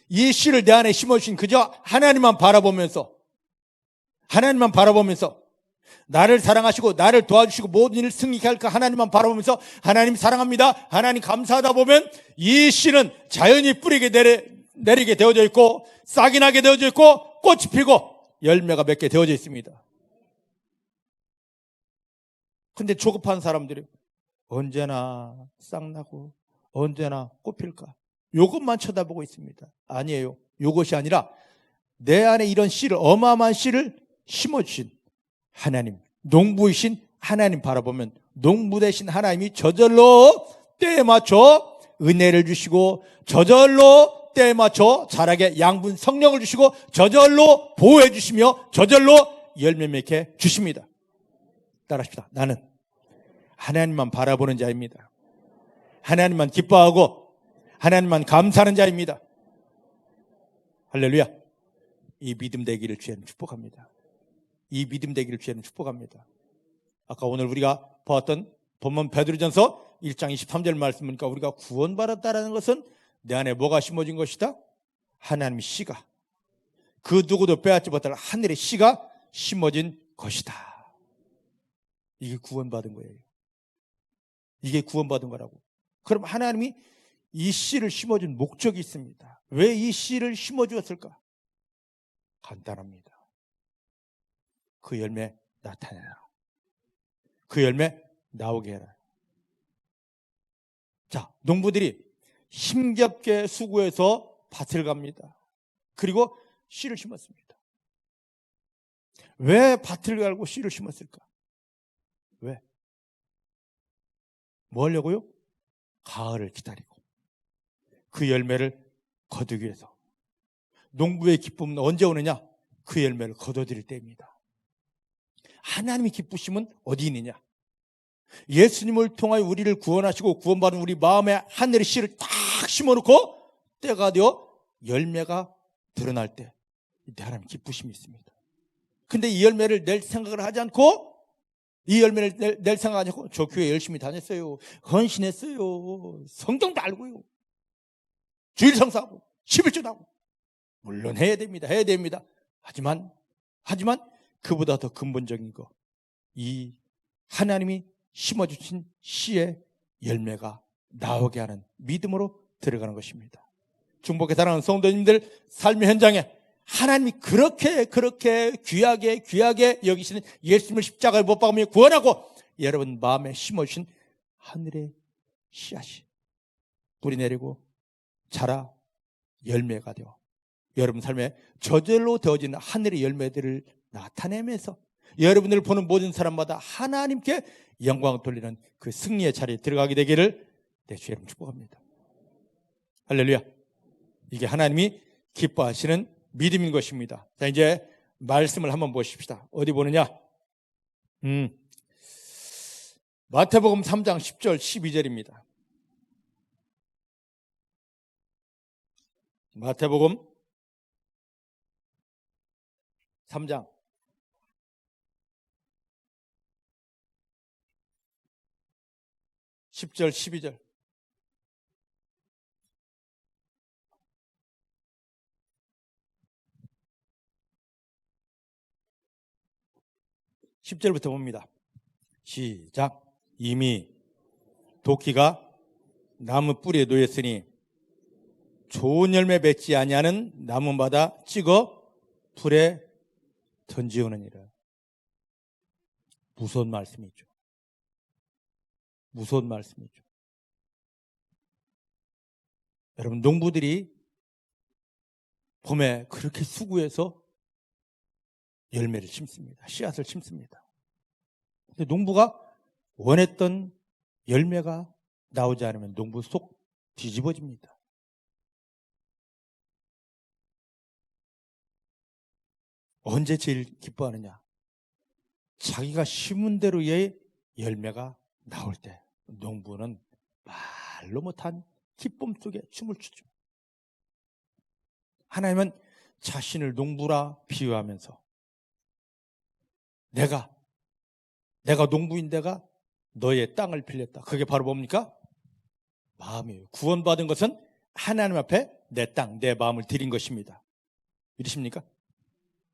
이 씨를 내 안에 심어주신 그저 하나님만 바라보면서 나를 사랑하시고 나를 도와주시고 모든 일을 승리케 할 그 하나님만 바라보면서 하나님 사랑합니다, 하나님 감사하다 보면 이 씨는 자연히 뿌리게 내리게 되어져 있고 싹이 나게 되어져 있고 꽃이 피고 열매가 맺게 되어져 있습니다. 근데 조급한 사람들이 언제나 싹나고 언제나 꽃필까? 이것만 쳐다보고 있습니다. 아니에요. 이것이 아니라 내 안에 이런 씨를, 어마어마한 씨를 심어주신 하나님, 농부이신 하나님 바라보면 농부 되신 하나님이 저절로 때에 맞춰 은혜를 주시고 저절로 때에 맞춰 자라게 양분 성령을 주시고 저절로 보호해 주시며 저절로 열매 맺게 주십니다. 따라합시다. 나는 하나님만 바라보는 자입니다. 하나님만 기뻐하고 하나님만 감사하는 자입니다. 할렐루야. 이 믿음 되기를 주님 축복합니다. 이 믿음 되기를 주님 축복합니다. 아까 오늘 우리가 보았던 본문 베드로전서 1장 23절 말씀 보니까 우리가 구원받았다라는 것은 내 안에 뭐가 심어진 것이다? 하나님의 씨가, 그 누구도 빼앗지 못할 하늘의 씨가 심어진 것이다. 이게 구원받은 거예요. 이게 구원받은 거라고. 그럼 하나님이 이 씨를 심어준 목적이 있습니다. 왜 이 씨를 심어주었을까? 간단합니다. 그 열매 나타내라. 그 열매 나오게 해라. 자, 농부들이 힘겹게 수고해서 밭을 갑니다. 그리고 씨를 심었습니다. 왜 밭을 갈고 씨를 심었을까? 왜? 뭐 하려고요? 가을을 기다리고 그 열매를 거두기 위해서. 농부의 기쁨은 언제 오느냐? 그 열매를 거둬들일 때입니다. 하나님이 기쁘심은 어디 있느냐? 예수님을 통하여 우리를 구원하시고 구원받은 우리 마음에 하늘의 씨를 딱 심어놓고 때가 되어 열매가 드러날 때 이때 하나님 기쁘심이 있습니다. 근데 이 열매를 낼 생각을 하지 않고 이 열매를 낼 생각하지 않고 저 교회 열심히 다녔어요. 헌신했어요. 성경도 알고요. 주일 성사하고 11조도 하고 물론 해야 됩니다. 해야 됩니다. 하지만 그보다 더 근본적인 거, 이 하나님이 심어주신 씨의 열매가 나오게 하는 믿음으로 들어가는 것입니다. 중복의 사랑하는 성도님들, 삶의 현장에 하나님이 그렇게 귀하게 여기시는 예수님을 십자가에 못 박으며 구원하고 여러분 마음에 심어주신 하늘의 씨앗이 뿌리 내리고 자라 열매가 되어 여러분 삶에 저절로 되어지는 하늘의 열매들을 나타내면서 여러분을 보는 모든 사람마다 하나님께 영광을 돌리는 그 승리의 자리에 들어가게 되기를 내 주의 이름 축복합니다. 할렐루야. 이게 하나님이 기뻐하시는 믿음인 것입니다. 자, 이제 말씀을 한번 보십시다. 어디 보느냐? 마태복음 3장 10절 12절입니다. 마태복음 3장 10절 12절. (10절부터) 봅니다. 시작. 이미 도끼가 나무 뿌리에 놓였으니 좋은 열매 맺지 아니하는 나무마다 찍어 불에 던지우느니라. 무서운 말씀이죠. 무서운 말씀이죠. 여러분, 농부들이 봄에 그렇게 수고해서 열매를 심습니다. 씨앗을 심습니다. 근데 농부가 원했던 열매가 나오지 않으면 농부 속 뒤집어집니다. 언제 제일 기뻐하느냐? 자기가 심은 대로의 열매가 나올 때 농부는 말로 못한 기쁨 속에 춤을 추죠. 하나님은 자신을 농부라 비유하면서 내가 농부인 내가 너의 땅을 빌렸다. 그게 바로 뭡니까? 마음이에요. 구원받은 것은 하나님 앞에 내 땅, 내 마음을 드린 것입니다. 믿으십니까?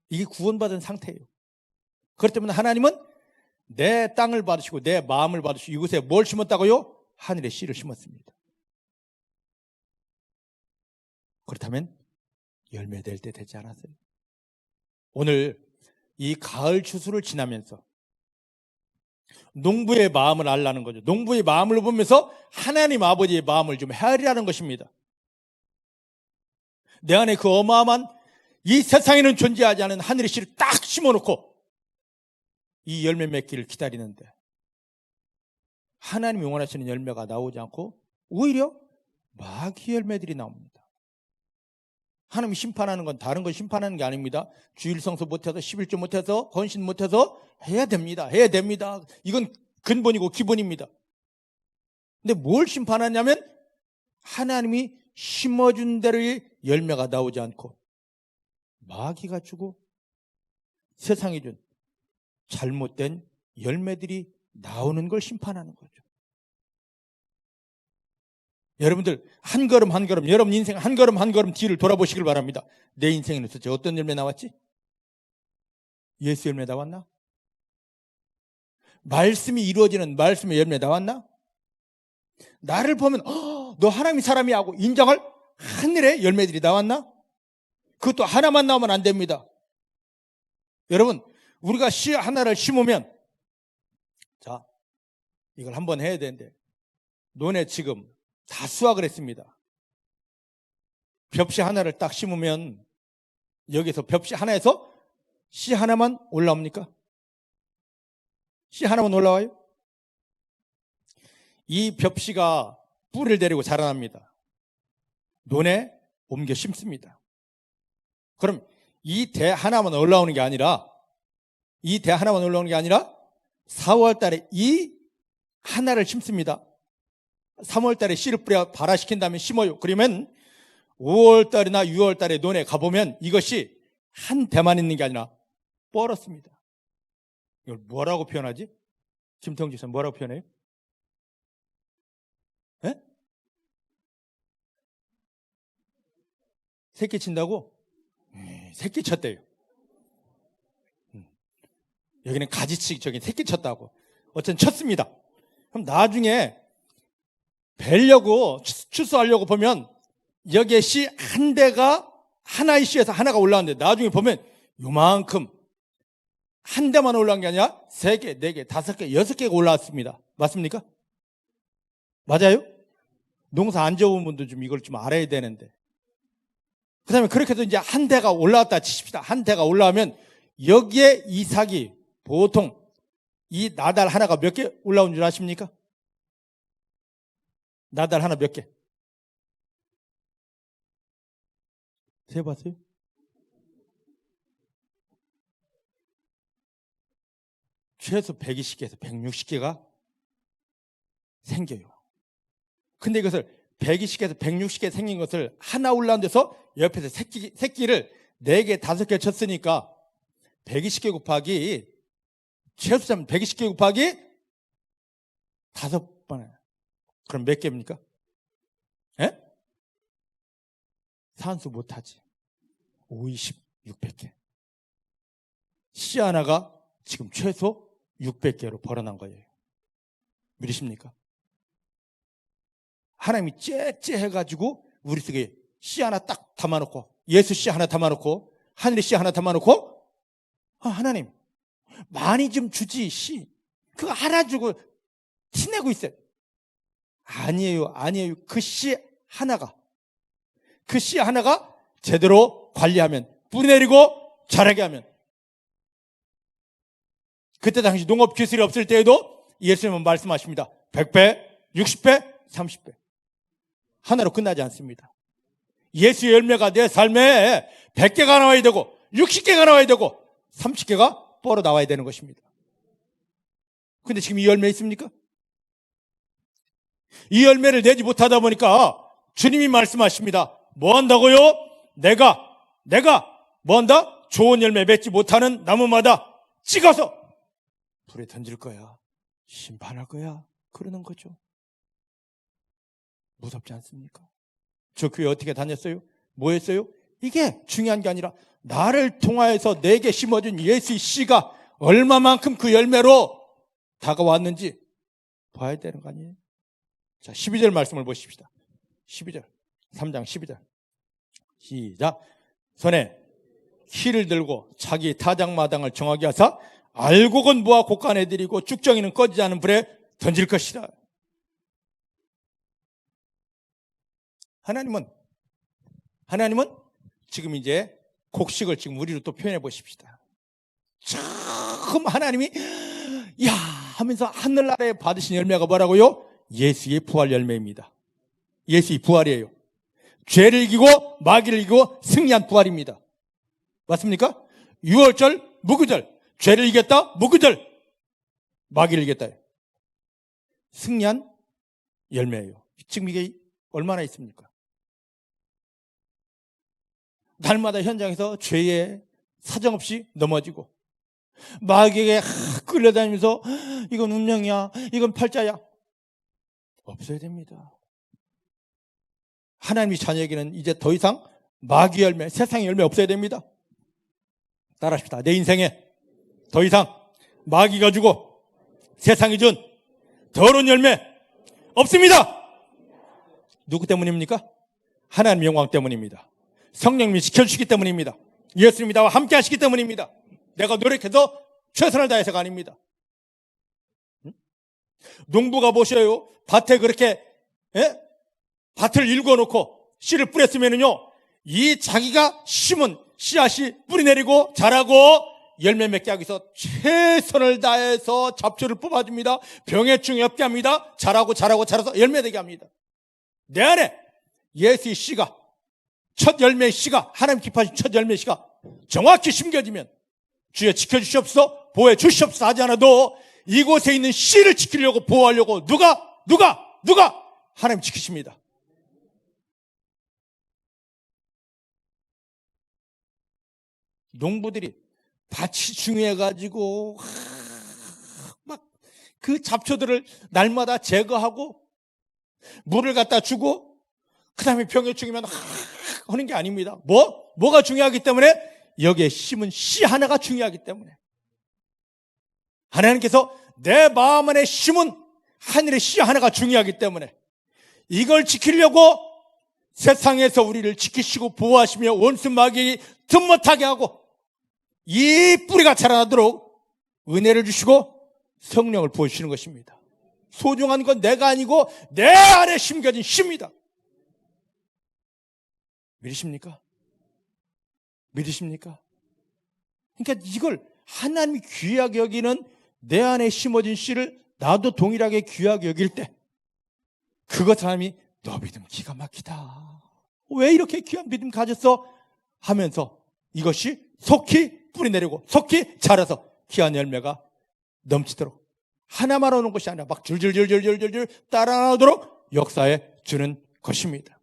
이게 구원받은 상태예요. 그렇기 때문에 하나님은 내 땅을 받으시고 내 마음을 받으시고 이곳에 뭘 심었다고요? 하늘의 씨를 심었습니다. 그렇다면 열매 될 때 되지 않았어요? 오늘 이 가을 추수를 지나면서 농부의 마음을 알라는 거죠. 농부의 마음을 보면서 하나님 아버지의 마음을 좀 헤아리라는 것입니다. 내 안에 그 어마어마한 이 세상에는 존재하지 않은 하늘의 씨를 딱 심어놓고 이 열매 맺기를 기다리는데 하나님이 원하시는 열매가 나오지 않고 오히려 마귀 열매들이 나옵니다. 하나님이 심판하는 건 다른 건 심판하는 게 아닙니다. 주일 성수 못해서 11조 못해서 헌신 못해서 해야 됩니다. 이건 근본이고 기본입니다. 근데 뭘 심판하냐면 하나님이 심어준 대로의 열매가 나오지 않고 마귀가 주고 세상이 준 잘못된 열매들이 나오는 걸 심판하는 거죠. 여러분들 한 걸음 한 걸음, 여러분 인생 한 걸음 한 걸음 뒤를 돌아보시길 바랍니다. 내 인생에는 도대체 어떤 열매 나왔지? 예수 열매 나왔나? 말씀이 이루어지는 말씀의 열매 나왔나? 나를 보면 너 하나님의 사람이 하고 인정할 하늘의 열매들이 나왔나? 그것도 하나만 나오면 안 됩니다. 여러분, 우리가 씨 하나를 심으면 자, 이걸 한번 해야 되는데 논에 지금 다 수확을 했습니다. 벽씨 하나를 딱 심으면 여기서 벽씨 하나에서 씨 하나만 올라옵니까? 씨 하나만 올라와요? 이 벽씨가 뿌리를 내리고 자라납니다. 논에 옮겨 심습니다. 그럼 이 대 하나만 올라오는 게 아니라 4월 달에 이 하나를 심습니다. 3월 달에 씨를 뿌려 발화시킨 다음에 심어요. 그러면 5월 달이나 6월 달에 논에 가보면 이것이 한 대만 있는 게 아니라 뻗었습니다. 이걸 뭐라고 표현하지? 김통지 선 뭐라고 표현해요? 에? 새끼 친다고? 새끼 쳤대요. 여기는 가지치기, 저기 새끼 쳤다고. 어쨌든 쳤습니다. 그럼 나중에 벨려고, 추수하려고 보면 여기에 씨 한 대가 하나의 씨에서 하나가 올라왔는데 나중에 보면 요만큼 한 대만 올라온 게 아니라 3개, 4개, 5개, 6개가 올라왔습니다. 맞습니까? 맞아요? 농사 안 좋은 분도 좀 이걸 좀 알아야 되는데. 그 다음에 그렇게 해서 이제 한 대가 올라왔다 치십시다. 한 대가 올라오면 여기에 이삭이 보통 이 나달 하나가 몇 개 올라온 줄 아십니까? 나달 하나 몇 개? 세봤어요? 최소 120개에서 160개가 생겨요. 근데 이것을 120개에서 160개 생긴 것을 하나 올라온 데서 옆에서 새끼를 4개, 5개 쳤으니까 120개 곱하기 최소면 120개 곱하기 5번. 그럼 몇 개입니까? 예? 산수 못하지. 50, 600개. 씨 하나가 지금 최소 600개로 벌어난 거예요. 믿으십니까? 하나님이 째해가지고 우리 속에 씨 하나 딱 담아놓고, 예수 씨 하나 담아놓고, 하늘의 씨 하나 담아놓고, 하나님 많이 좀 주지 씨 그거 알아주고 티내고 있어요. 아니에요. 그 씨 하나가 제대로 관리하면, 뿌리 내리고 자라게 하면, 그때 당시 농업 기술이 없을 때에도 예수님은 말씀하십니다. 100배, 60배, 30배. 하나로 끝나지 않습니다. 예수의 열매가 내 삶에 100개가 나와야 되고 60개가 나와야 되고 30개가 뻗어 나와야 되는 것입니다. 근데 지금 이 열매 있습니까? 이 열매를 내지 못하다 보니까 주님이 말씀하십니다. 뭐 한다고요? 내가 뭐 한다? 좋은 열매 맺지 못하는 나무마다 찍어서 불에 던질 거야. 심판할 거야. 그러는 거죠. 무섭지 않습니까? 저 교회 어떻게 다녔어요? 뭐 했어요? 이게 중요한 게 아니라 나를 통하여서 내게 심어준 예수의 씨가 얼마만큼 그 열매로 다가왔는지 봐야 되는 거 아니에요? 자, 12절 말씀을 보십시다. 12절. 3장 12절. 시작. 손에 키를 들고 자기 타작마당을 정하게 하사 알곡은 모아 곡간에 들이고 쭉정이는 꺼지지 않은 불에 던질 것이다. 하나님은 지금 이제 곡식을 지금 우리로 또 표현해 보십시다. 처음 하나님이 야 하면서 하늘나라에 받으신 열매가 뭐라고요? 예수의 부활 열매입니다. 예수의 부활이에요. 죄를 이기고 마귀를 이기고 승리한 부활입니다. 맞습니까? 6월절 무구절, 죄를 이겼다 무구절, 마귀를 이겼다. 승리한 열매예요. 지금 이게 얼마나 있습니까? 날마다 현장에서 죄에 사정없이 넘어지고 마귀에게 끌려다니면서 이건 운명이야, 이건 팔자야. 없어야 됩니다. 하나님의 자녀에게는 이제 더 이상 마귀 열매, 세상의 열매 없어야 됩니다. 따라합시다. 내 인생에 더 이상 마귀가 주고 세상이 준 더러운 열매 없습니다. 누구 때문입니까? 하나님 영광 때문입니다. 성령님이 지켜주시기 때문입니다. 예수님이 나와 함께 하시기 때문입니다. 내가 노력해서 최선을 다해서가 아닙니다. 농부가 보셔요. 밭에 그렇게 밭을 일궈놓고 씨를 뿌렸으면은요, 이 자기가 심은 씨앗이 뿌리 내리고 자라고 열매 맺게 하기 위해서 최선을 다해서 잡초를 뽑아줍니다. 병해충이 없게 합니다. 자라서 열매 되게 합니다. 내 안에 예수의 씨가, 첫 열매의 씨가, 하나님 기뻐하신 첫 열매의 씨가 정확히 심겨지면 주여 지켜주시옵소서, 보호해 주시옵소서 하지 않아도 이곳에 있는 씨를 지키려고, 보호하려고 누가 하나님 지키십니다. 농부들이 밭이 중요해가지고 막 그 잡초들을 날마다 제거하고 물을 갖다 주고 그 다음에 병해충이면 하는 게 아닙니다. 뭐가 중요하기 때문에? 여기에 심은 씨 하나가 중요하기 때문에. 하나님께서 내 마음 안에 심은 하늘의 씨 하나가 중요하기 때문에 이걸 지키려고 세상에서 우리를 지키시고 보호하시며 원수 마귀에게 틈 못하게 하고 이 뿌리가 자라나도록 은혜를 주시고 성령을 부어주시는 것입니다. 소중한 건 내가 아니고 내 안에 심겨진 씨입니다. 믿으십니까? 그러니까 이걸 하나님이 귀하게 여기는 내 안에 심어진 씨를 나도 동일하게 귀하게 여길 때 그것 하나님이 너 믿음 기가 막히다. 왜 이렇게 귀한 믿음 가졌어? 하면서 이것이 속히 뿌리 내리고 속히 자라서 귀한 열매가 넘치도록 하나만 오는 것이 아니라 막 줄줄줄줄줄줄 따라 나오도록 역사해 주는 것입니다.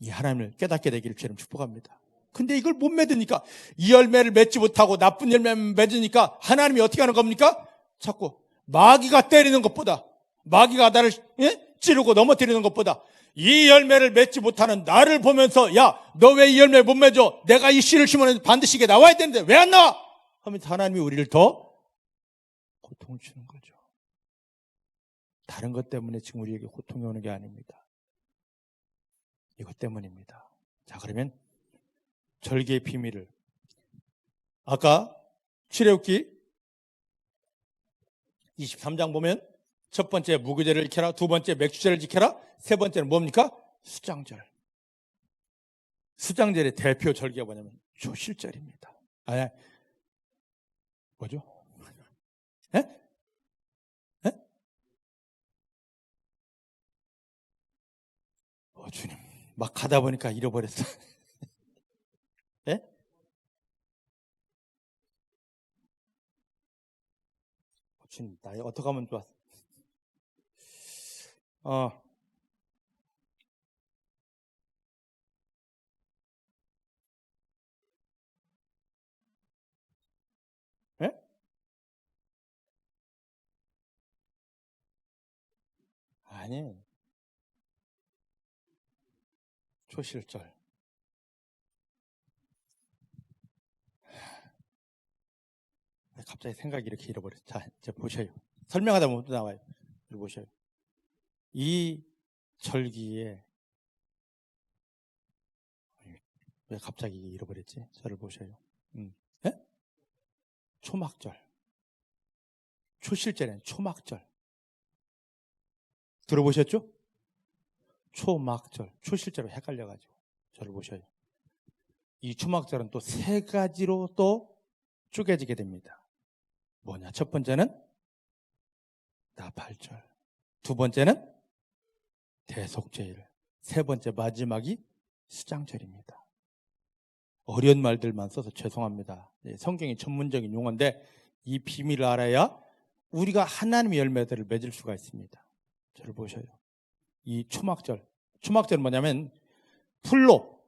이 하나님을 깨닫게 되기를 주님 축복합니다. 근데 이걸 못 맺으니까 이 열매를 맺지 못하고 나쁜 열매를 맺으니까 하나님이 어떻게 하는 겁니까? 자꾸 마귀가 때리는 것보다 마귀가 나를 찌르고 넘어뜨리는 것보다 이 열매를 맺지 못하는 나를 보면서 야, 너 왜 이 열매 못 맺어? 내가 이 씨를 심으면 반드시 이게 나와야 되는데 왜 안 나와? 하면서 하나님이 우리를 더 고통을 주는 거죠. 다른 것 때문에 지금 우리에게 고통이 오는 게 아닙니다. 이것 때문입니다. 자, 그러면 절개의 비밀을 아까 출애굽기 23장 보면 첫 번째 무교제를 지켜라, 두 번째 맥주제를 지켜라, 세 번째는 뭡니까? 수장절. 수장절의 대표 절기가 뭐냐면 초실절입니다. 뭐죠? 예? 주님, 막 가다 보니까 잃어버렸어. 예? 주님, 나 어떻게 하면 좋아? 예? 아니, 초실절. 갑자기 생각이 이렇게 잃어버렸어. 자, 이제 보셔요. 설명하다 보면 또 나와요. 이리 보셔요. 이 절기에 왜 갑자기 잃어버렸지? 저를 보셔요. 예? 초막절. 초실절에는 초막절. 들어보셨죠? 초막절. 초실절로 헷갈려가지고. 저를 보셔요. 이 초막절은 또 세 가지로 또 쪼개지게 됩니다. 뭐냐? 첫 번째는 나팔절. 두 번째는 대속제일. 세 번째 마지막이 수장절입니다. 어려운 말들만 써서 죄송합니다. 성경이 전문적인 용어인데 이 비밀을 알아야 우리가 하나님의 열매들을 맺을 수가 있습니다. 저를 보셔요. 이 초막절. 초막절은 뭐냐면 풀초,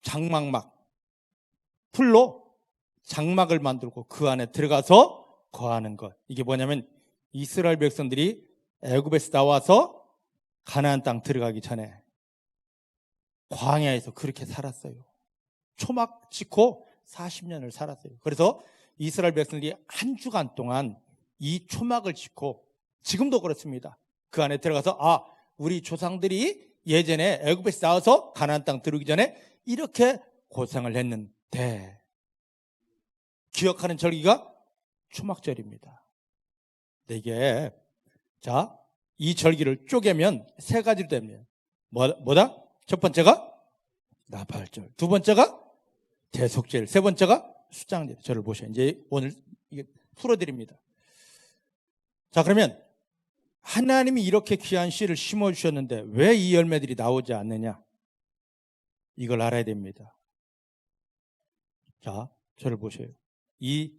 장막막. 풀로 장막을 만들고 그 안에 들어가서 거하는 것. 이게 뭐냐면 이스라엘 백성들이 애굽에서 나와서 가나안 땅 들어가기 전에 광야에서 그렇게 살았어요. 초막 짓고 40년을 살았어요. 그래서 이스라엘 백성들이 한 주간 동안 이 초막을 짓고 지금도 그렇습니다. 그 안에 들어가서 우리 조상들이 예전에 애굽에서 나와서 가나안 땅 들어오기 전에 이렇게 고생을 했는데 기억하는 절기가 초막절입니다. 이게 이 절기를 쪼개면 세 가지로 됩니다. 뭐다? 첫 번째가 나팔절, 두 번째가 대속죄일. 세 번째가 수장제. 저를 보셔요. 이제 오늘 이게 풀어드립니다. 자, 그러면 하나님이 이렇게 귀한 씨를 심어주셨는데 왜 이 열매들이 나오지 않느냐? 이걸 알아야 됩니다. 자, 저를 보셔요. 이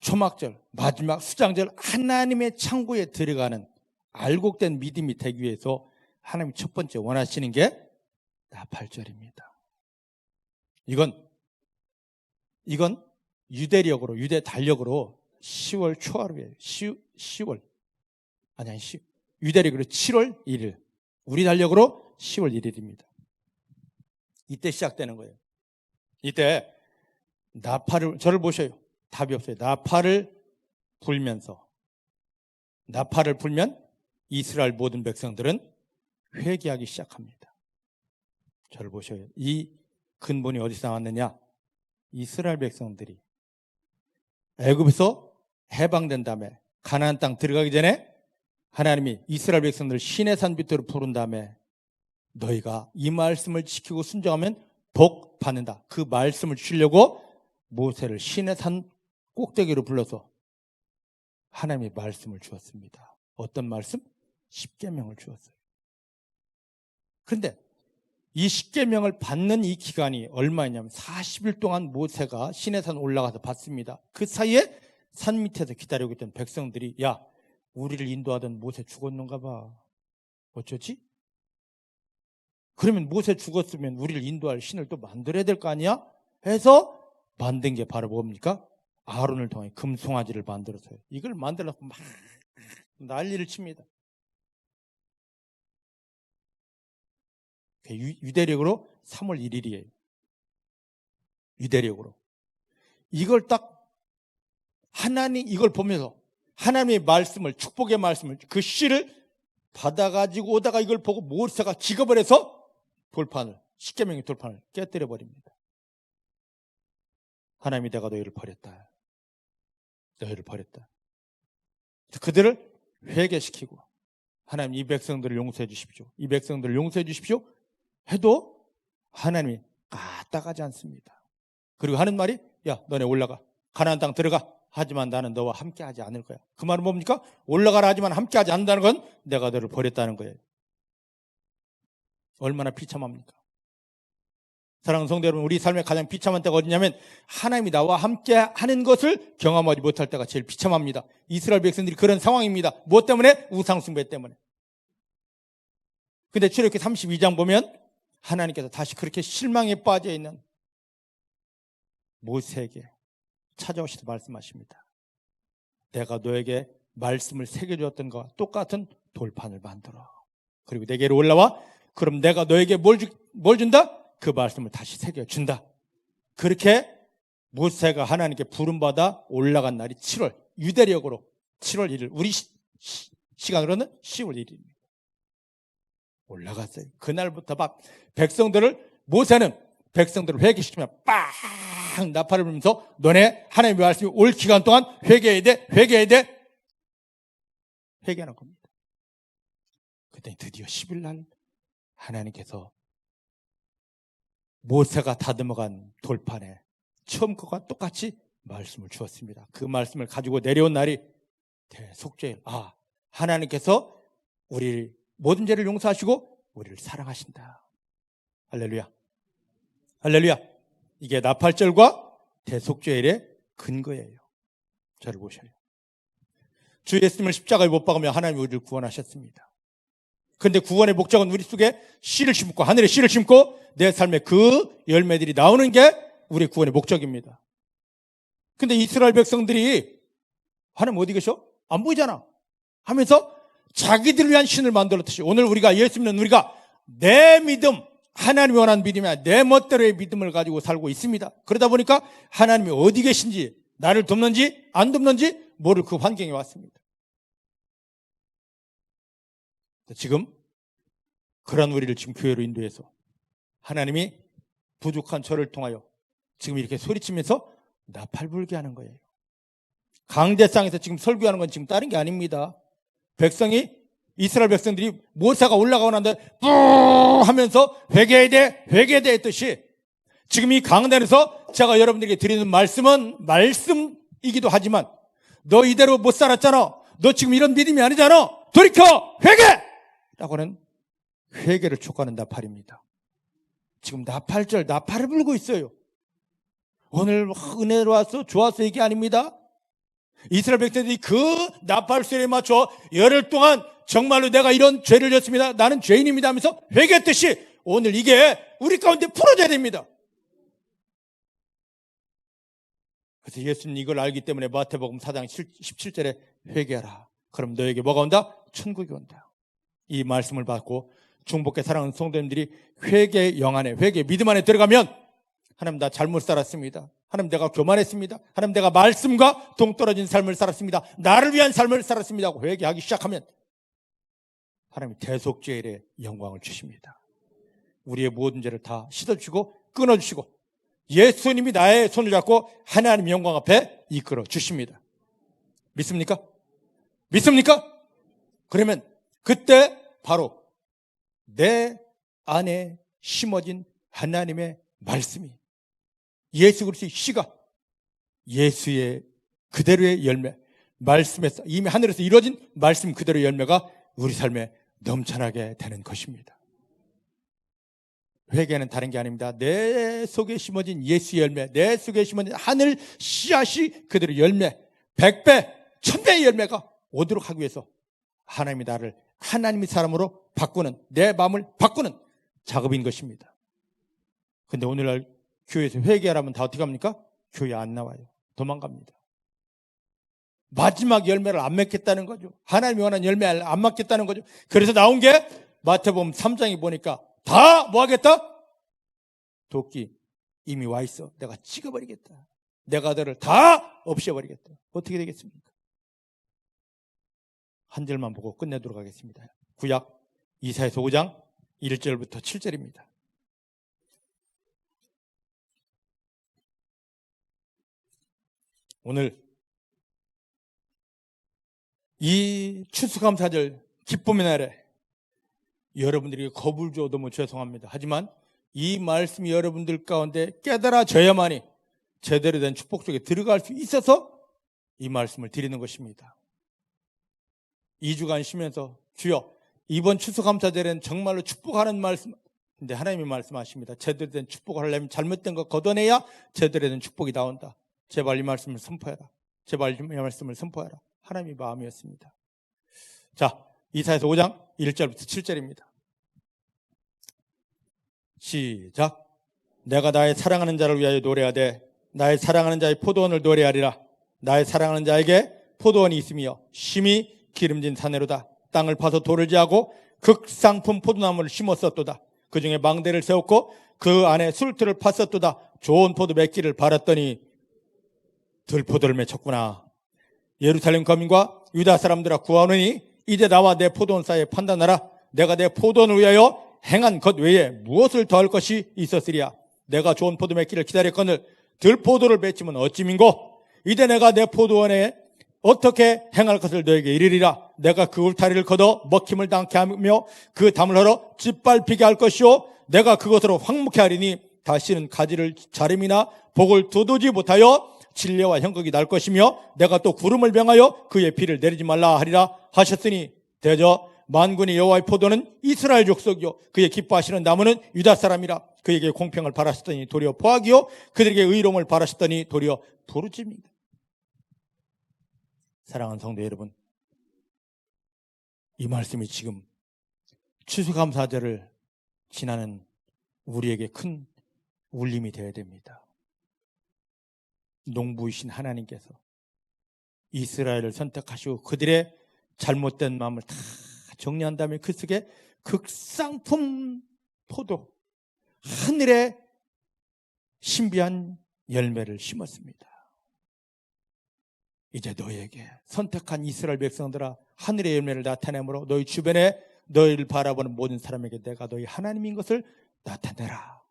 초막절, 마지막 수장절, 하나님의 창고에 들어가는 알곡된 믿음이 되기 위해서 하나님이 첫 번째 원하시는 게 나팔절입니다. 이건 유대력으로, 유대 달력으로 10월 초하루에 10월 아니 유대력으로 7월 1일, 우리 달력으로 10월 1일입니다. 이때 시작되는 거예요. 이때 나팔을, 저를 보셔요. 답이 없어요. 나팔을 불면 이스라엘 모든 백성들은 회개하기 시작합니다. 저를 보셔요. 이 근본이 어디서 나왔느냐? 이스라엘 백성들이 애굽에서 해방된 다음에 가나안 땅 들어가기 전에 하나님이 이스라엘 백성들을 시내산 밑으로 부른 다음에 너희가 이 말씀을 지키고 순종하면 복 받는다. 그 말씀을 주려고 모세를 시내산 꼭대기로 불러서 하나님의 말씀을 주었습니다. 어떤 말씀? 십계명을 주었어요. 그런데 이 십계명을 받는 이 기간이 얼마냐면 40일 동안 모세가 시내산 올라가서 받습니다. 그 사이에 산 밑에서 기다리고 있던 백성들이 야, 우리를 인도하던 모세 죽었는가 봐. 어쩌지? 그러면 모세 죽었으면 우리를 인도할 신을 또 만들어야 될 거 아니야? 해서 만든 게 바로 뭡니까? 아론을 통해 금송아지를 만들어서요. 이걸 만들어서 막 난리를 칩니다. 유대력으로 3월 1일이에요. 유대력으로. 이걸 딱 이걸 보면서 하나님의 말씀을, 축복의 말씀을, 그 씨를 받아가지고 오다가 이걸 보고 모세가 기겁을 해서 십계명의 돌판을 깨뜨려 버립니다. 하나님이 내가 너희를 버렸다. 그들을 회개시키고 하나님 이 백성들을 용서해 주십시오. 이 백성들을 용서해 주십시오. 해도 하나님이 까딱하지 않습니다. 그리고 하는 말이 야, 너네 올라가. 가나안 땅 들어가. 하지만 나는 너와 함께하지 않을 거야. 그 말은 뭡니까? 올라가라 하지만 함께하지 않는다는 건 내가 너를 버렸다는 거예요. 얼마나 비참합니까? 사랑하는 성도 여러분, 우리 삶의 가장 비참한 때가 어디냐면 하나님이 나와 함께하는 것을 경험하지 못할 때가 제일 비참합니다. 이스라엘 백성들이 그런 상황입니다. 무엇 때문에? 우상숭배 때문에. 근데 출애굽기 32장 보면 하나님께서 다시 그렇게 실망에 빠져 있는 모세에게 찾아오셔서 말씀하십니다. 내가 너에게 말씀을 새겨주었던 것과 똑같은 돌판을 만들어. 그리고 내게로 올라와. 그럼 내가 너에게 뭘 준다? 그 말씀을 다시 새겨준다. 그렇게 모세가 하나님께 부름받아 올라간 날이 7월, 유대력으로 7월 1일, 우리 시간으로는 10월 1일입니다. 올라갔어요. 그날부터 막 모세는 백성들을 회개시키면 빵 나팔을 불면서 너네 하나님의 말씀이 올 기간 동안 회개해야 돼. 회개하는 겁니다. 그때 드디어 10일 날 하나님께서 모세가 다듬어간 돌판에 처음 것과 똑같이 말씀을 주었습니다. 그 말씀을 가지고 내려온 날이 대속죄일. 하나님께서 우리 모든 죄를 용서하시고 우리를 사랑하신다. 할렐루야. 이게 나팔절과 대속죄일의 근거예요. 저를 보셔요. 주 예수님을 십자가에 못 박으며 하나님이 우리를 구원하셨습니다. 그런데 구원의 목적은 우리 속에 씨를 심고 하늘에 씨를 심고 내 삶에 그 열매들이 나오는 게 우리 구원의 목적입니다. 근데 이스라엘 백성들이 하나님 어디 계셔? 안 보이잖아 하면서 자기들을 위한 신을 만들었듯이 오늘 우리가 예수 믿는 우리가 내 믿음, 하나님이 원하는 믿음이 아니라 내 멋대로의 믿음을 가지고 살고 있습니다. 그러다 보니까 하나님이 어디 계신지, 나를 돕는지 안 돕는지 모를 그 환경에 왔습니다. 지금 그런 우리를 지금 교회로 인도해서 하나님이 부족한 저를 통하여 지금 이렇게 소리치면서 나팔 불게 하는 거예요. 강대상에서 지금 설교하는 건 지금 다른 게 아닙니다. 이스라엘 백성들이 모세가 올라가고 난 다음에 뿌 하면서 회개해야 돼 했듯이 지금 이 강단에서 제가 여러분들에게 드리는 말씀은 말씀이기도 하지만 너 이대로 못 살았잖아. 너 지금 이런 믿음이 아니잖아. 돌이켜 회개! 라고는 회개를 촉구하는 나팔입니다. 지금 나팔절 나팔을 불고 있어요. 오늘 은혜로 와서 좋아서 얘기 아닙니다. 이스라엘 백성들이 그 나팔 소리에 맞춰 열흘 동안 정말로 내가 이런 죄를 졌습니다. 나는 죄인입니다 하면서 회개했듯이 오늘 이게 우리 가운데 풀어져야 됩니다. 그래서 예수님 이걸 알기 때문에 마태복음 4장 17절에 회개하라. 그럼 너에게 뭐가 온다? 천국이 온다. 이 말씀을 받고 중복해 사랑하는 성도님들이 회개 영 안에, 회개 믿음 안에 들어가면 하나님 나 잘못 살았습니다. 하나님 내가 교만했습니다. 하나님 내가 말씀과 동떨어진 삶을 살았습니다. 나를 위한 삶을 살았습니다 하고 회개하기 시작하면 하나님이 대속죄일의 영광을 주십니다. 우리의 모든 죄를 다 씻어주시고 끊어주시고 예수님이 나의 손을 잡고 하나님 영광 앞에 이끌어 주십니다. 믿습니까? 믿습니까? 그러면 그때 바로 내 안에 심어진 하나님의 말씀이 예수 그리스도의 씨가 예수의 그대로의 열매, 말씀에서 이미 하늘에서 이루어진 말씀 그대로의 열매가 우리 삶에 넘쳐나게 되는 것입니다. 회개는 다른 게 아닙니다. 내 속에 심어진 예수의 열매, 내 속에 심어진 하늘 씨앗이 그대로 열매, 100배, 1000배의 열매가 오도록 하기 위해서 하나님이 나를 하나님의 사람으로 바꾸는, 내 마음을 바꾸는 작업인 것입니다. 근데 오늘날 교회에서 회개하라면 다 어떻게 합니까? 교회 안 나와요. 도망갑니다. 마지막 열매를 안 맺겠다는 거죠. 하나님이 원하는 열매를 안 맺겠다는 거죠. 그래서 나온 게 마태복음 3장에 보니까 다 뭐 하겠다? 도끼 이미 와 있어. 내가 찍어버리겠다. 내가 너를 다 없애버리겠다. 어떻게 되겠습니까? 한 절만 보고 끝내도록 하겠습니다. 구약 이사야서 5장 1절부터 7절입니다. 오늘 이 추수감사절 기쁨의 날에 여러분들이 겁을 줘 너무 죄송합니다. 하지만 이 말씀이 여러분들 가운데 깨달아져야만이 제대로 된 축복 속에 들어갈 수 있어서 이 말씀을 드리는 것입니다. 2주간 쉬면서 주여 이번 추수감사절에는 정말로 축복하는 말씀, 근데 하나님이 말씀하십니다. 제대로 된 축복을 하려면 잘못된 거 걷어내야 제대로 된 축복이 나온다. 제발 이 말씀을 선포해라. 제발 이 말씀을 선포해라. 하나님의 마음이었습니다. 자, 이사야서 5장 1절부터 7절입니다. 시작. 내가 나의 사랑하는 자를 위하여 노래하되 나의 사랑하는 자의 포도원을 노래하리라. 나의 사랑하는 자에게 포도원이 있으며 심히 기름진 산으로다. 땅을 파서 돌을 제하고 극상품 포도나무를 심었었도다. 그 중에 망대를 세웠고 그 안에 술틀을 팠었도다. 좋은 포도 맺기를 바랐더니 들포도를 맺혔구나. 예루살렘 거민과 유다 사람들아 구하노니 이제 나와 내 포도원 사이에 판단하라. 내가 내 포도원을 위하여 행한 것 외에 무엇을 더할 것이 있었으리야. 내가 좋은 포도 맺기를 기다렸거늘 들포도를 맺히면 어찌민고. 이제 내가 내 포도원에 어떻게 행할 것을 너에게 이르리라. 내가 그 울타리를 걷어 먹힘을 당케 하며 그 담을 헐어 짓밟히게 할 것이요 내가 그것으로 황무케 하리니 다시는 가지를 자름이나 복을 두두지 못하여 진례와 형극이 날 것이며 내가 또 구름을 명하여 그의 비를 내리지 말라 하리라 하셨으니 대저 만군의 여호와의 포도는 이스라엘 족속이요 그의 기뻐하시는 나무는 유다 사람이라. 그에게 공평을 바라셨더니 도리어 포악이요 그들에게 의로움을 바라셨더니 도리어 부르짖습니다. 사랑하는 성도 여러분, 이 말씀이 지금 추수감사절을 지나는 우리에게 큰 울림이 되어야 됩니다. 농부이신 하나님께서 이스라엘을 선택하시고 그들의 잘못된 마음을 다 정리한 다음에 그 속에 극상품 포도, 하늘의 신비한 열매를 심었습니다. 이제 너에게 선택한 이스라엘 백성들아 하늘의 열매를 나타내므로 너희 주변에 너희를 바라보는 모든 사람에게 내가 너희 하나님인 것을 나타내라.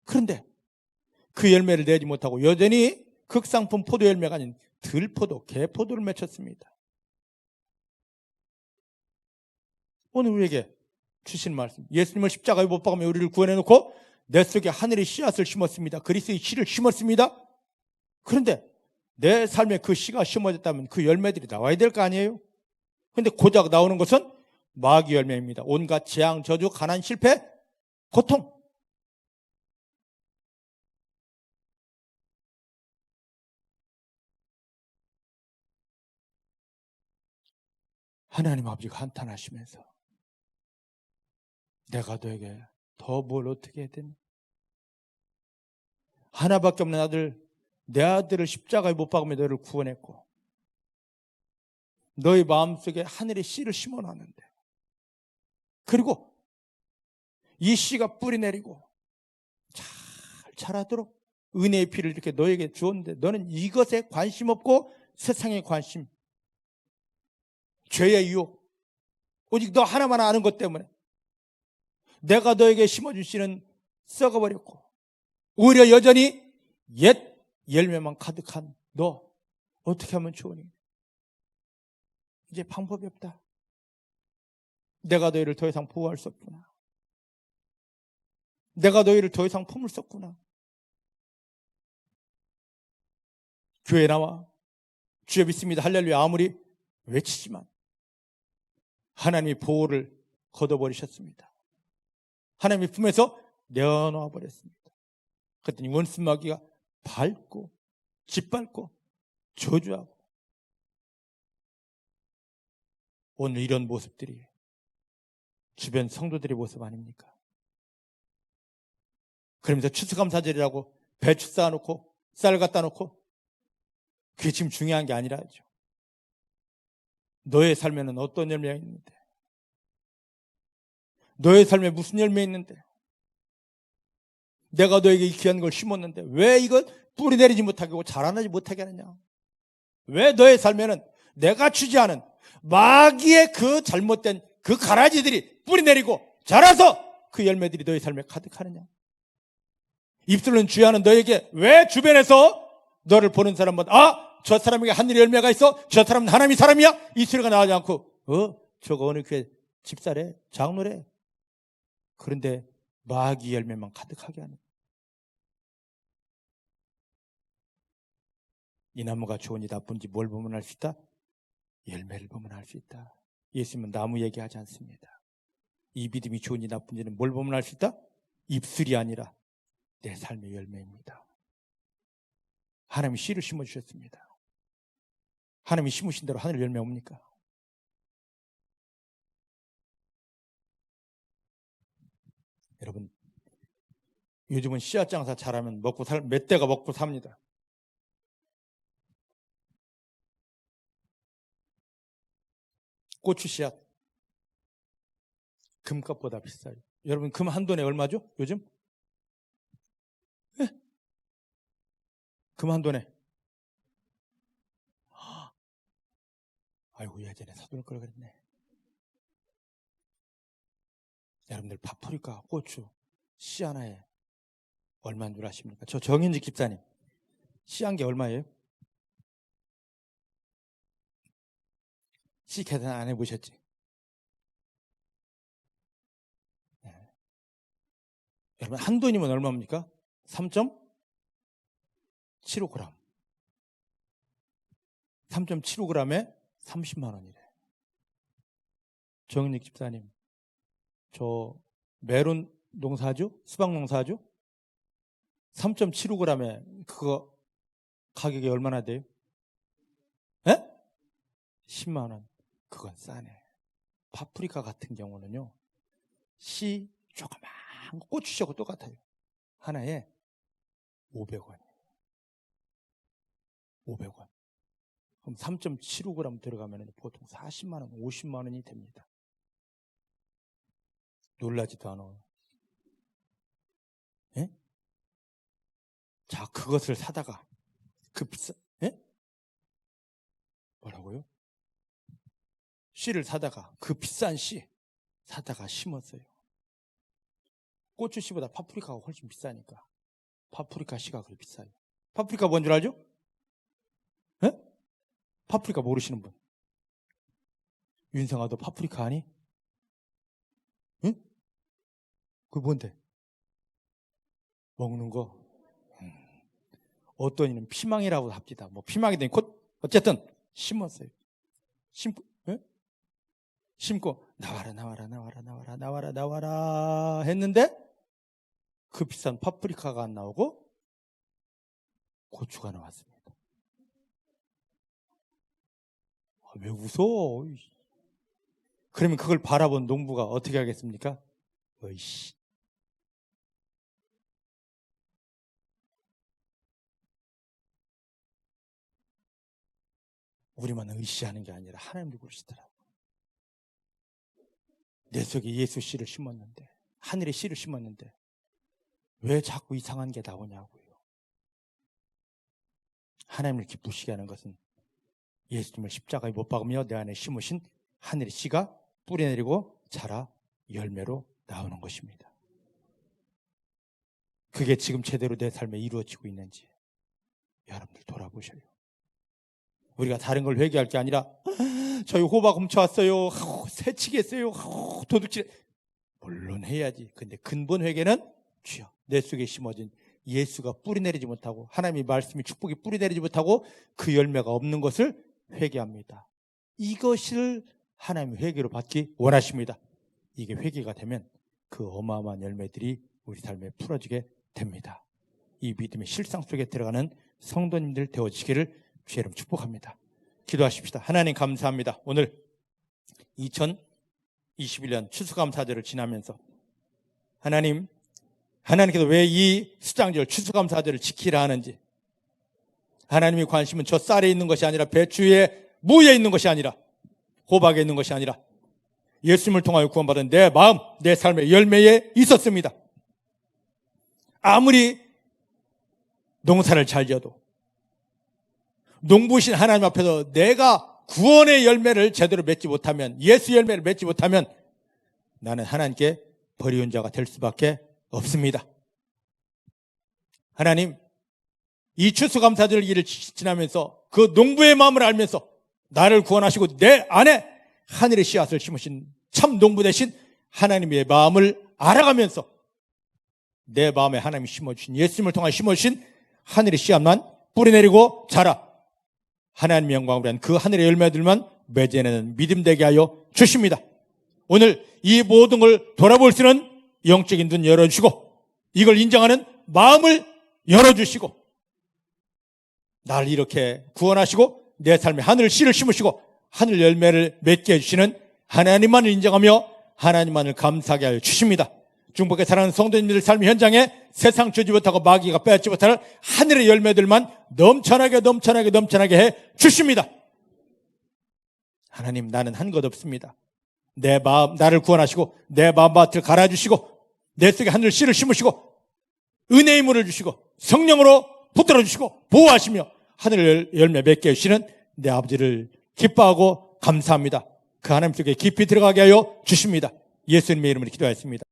그런데 그 열매를 내지 못하고 여전히 극상품 포도 열매가 아닌 들포도, 개포도를 맺혔습니다. 오늘 우리에게 주신 말씀, 예수님을 십자가에 못 박으며 우리를 구원해놓고 내 속에 하늘의 씨앗을 심었습니다. 그리스도의 씨를 심었습니다. 그런데 내 삶에 그 씨가 심어졌다면 그 열매들이 나와야 될 거 아니에요? 그런데 고작 나오는 것은 마귀 열매입니다. 온갖 재앙, 저주, 가난, 실패, 고통. 하나님 아버지가 한탄하시면서 내가 너에게 더 뭘 어떻게 해야 되니? 하나밖에 없는 아들, 내 아들을 십자가에 못 박으며 너를 구원했고 너의 마음속에 하늘의 씨를 심어놨는데, 그리고 이 씨가 뿌리 내리고 잘 자라도록 은혜의 피를 이렇게 너에게 주었는데 너는 이것에 관심 없고 세상에 관심, 죄의 유혹, 오직 너 하나만 아는 것 때문에 내가 너에게 심어준 씨는 썩어버렸고 오히려 여전히 옛 열매만 가득한 너, 어떻게 하면 좋으니? 이제 방법이 없다. 내가 너희를 더 이상 보호할 수 없구나. 내가 너희를 더 이상 품을 수 없구나. 교회 나와 주여 믿습니다 할렐루야 아무리 외치지만 하나님이 보호를 걷어버리셨습니다. 하나님의 품에서 내어놓아 버렸습니다. 그랬더니 원수 마귀가 밟고 짓밟고 저주하고, 오늘 이런 모습들이 주변 성도들의 모습 아닙니까? 그러면서 추수감사절이라고 배추 쌓아놓고 쌀 갖다 놓고, 그게 지금 중요한 게 아니라죠. 너의 삶에는 어떤 열매가 있는데, 너의 삶에 무슨 열매 있는데, 내가 너에게 이 귀한 걸 심었는데 왜 이거 뿌리 내리지 못하게 하고 자라나지 못하게 하느냐? 왜 너의 삶에는 내가 주지 않은 마귀의 그 잘못된 그 가라지들이 뿌리 내리고 자라서 그 열매들이 너의 삶에 가득하느냐? 입술로는 주의하는 너에게 왜 주변에서 너를 보는 사람마다 저 사람에게 하늘의 열매가 있어? 저 사람은 하나님의 사람이야? 이 소리가 나오지 않고 저거 어느 교회 집사래? 장로래? 그런데 마귀 열매만 가득하게 하는, 이 나무가 좋은지 나쁜지 뭘 보면 알 수 있다? 열매를 보면 알 수 있다. 예수님은 나무 얘기하지 않습니다. 이 믿음이 좋은지 나쁜지는 뭘 보면 알 수 있다? 입술이 아니라 내 삶의 열매입니다. 하나님이 씨를 심어주셨습니다. 하나님이 심으신 대로 하늘 열매 옵니까? 여러분, 요즘은 씨앗 장사 잘하면 몇 대가 먹고 삽니다. 고추 씨앗 금값보다 비싸요. 여러분, 금 한 돈에 얼마죠? 요즘? 네? 금 한 돈에, 아이고 예전에 사둘 걸 그랬네. 여러분들 파프리카, 고추 씨 하나에 얼마인 줄 아십니까? 저 정인직 집사님 씨 한 개 얼마예요? 씨 계산 안 해보셨지? 네. 여러분, 한 돈이면 얼마입니까? 3.75g. 3.75g에 30만 원이래. 정인직 집사님, 저 메론 농사죠? 수박 농사죠? 3.75g에 그거 가격이 얼마나 돼요? 에? 10만 원. 그건 싸네. 파프리카 같은 경우는요, 씨 조그만 고추씨하고 똑같아요. 하나에 500원. 500원. 그럼 3.75g 들어가면 보통 40만 원, 50만 원이 됩니다. 놀라지도 않아. 예? 자, 그것을 사다가 그 비싼, 예? 뭐라고요? 씨를 사다가, 그 비싼 씨 사다가 심었어요. 고추 씨보다 파프리카가 훨씬 비싸니까 파프리카 씨가 그렇게 비싸요. 파프리카 뭔 줄 알죠? 예? 파프리카 모르시는 분? 윤성아, 너 파프리카 아니? 응? 그게 뭔데? 먹는 거. 어떤 이는 피망이라고 합니다. 뭐 피망이든 곧 어쨌든 심었어요. 심고, 예? 심고 나와라 했는데 그 비싼 파프리카가 안 나오고 고추가 나왔습니다. 왜 웃어? 그러면 그걸 바라본 농부가 어떻게 하겠습니까? 어이씨. 우리만 의시하는 게 아니라 하나님도 그러시더라고요. 내 속에 예수 씨를 심었는데, 하늘의 씨를 심었는데 왜 자꾸 이상한 게 나오냐고요. 하나님을 기쁘시게 하는 것은 예수님을 십자가에 못 박으며 내 안에 심으신 하늘의 씨가 뿌리내리고 자라 열매로 나오는 것입니다. 그게 지금 제대로 내 삶에 이루어지고 있는지 여러분들 돌아보셔요. 우리가 다른 걸 회개할 게 아니라 저희 호박 훔쳐왔어요, 새치겠어요, 도둑질, 물론 해야지. 근데 근본 회개는 주여 내 속에 심어진 예수가 뿌리내리지 못하고 하나님의 말씀이 축복이 뿌리내리지 못하고 그 열매가 없는 것을 회개합니다. 이것을 하나님의 회개로 받기 원하십니다. 이게 회개가 되면 그 어마어마한 열매들이 우리 삶에 풀어지게 됩니다. 이 믿음의 실상 속에 들어가는 성도님들 되어지기를 주의 이름 축복합니다. 기도하십시다. 하나님 감사합니다. 오늘 2021년 추수감사절을 지나면서 하나님께서 왜 이 수장절 추수감사절을 지키라 하는지, 하나님의 관심은 저 쌀에 있는 것이 아니라 배추에 무에 있는 것이 아니라 호박에 있는 것이 아니라 예수님을 통하여 구원받은 내 마음, 내 삶의 열매에 있었습니다. 아무리 농사를 잘 지어도 농부신 하나님 앞에서 내가 구원의 열매를 제대로 맺지 못하면, 예수 열매를 맺지 못하면 나는 하나님께 버리운 자가 될 수밖에 없습니다. 하나님, 이 추수감사절 일을 지나면서 그 농부의 마음을 알면서 나를 구원하시고 내 안에 하늘의 씨앗을 심으신 참 농부 되신 하나님의 마음을 알아가면서 내 마음에 하나님이 심어주신, 예수님을 통해 심어주신 하늘의 씨앗만 뿌리내리고 자라 하나님의 영광을 위한 그 하늘의 열매들만 맺어내는 믿음 되게 하여 주십니다. 오늘 이 모든 걸 돌아볼 수 있는 영적인 눈 열어주시고 이걸 인정하는 마음을 열어주시고 나를 이렇게 구원하시고 내 삶에 하늘 씨를 심으시고 하늘 열매를 맺게 해주시는 하나님만을 인정하며 하나님만을 감사하게 하여 주십니다. 중복에 사랑하는 성도님들 삶의 현장에 세상 주지 못하고 마귀가 빼앗지 못할 하늘의 열매들만 넘쳐나게 해 주십니다. 하나님, 나는 한 것 없습니다. 내 마음, 나를 구원하시고 내 마음밭을 갈아주시고 내 속에 하늘 씨를 심으시고 은혜의 물을 주시고 성령으로 붙들어 주시고 보호하시며 하늘 열매 맺게 해주시는 내 아버지를 기뻐하고 감사합니다. 그 하나님 속에 깊이 들어가게 하여 주십니다. 예수님의 이름으로 기도하였습니다.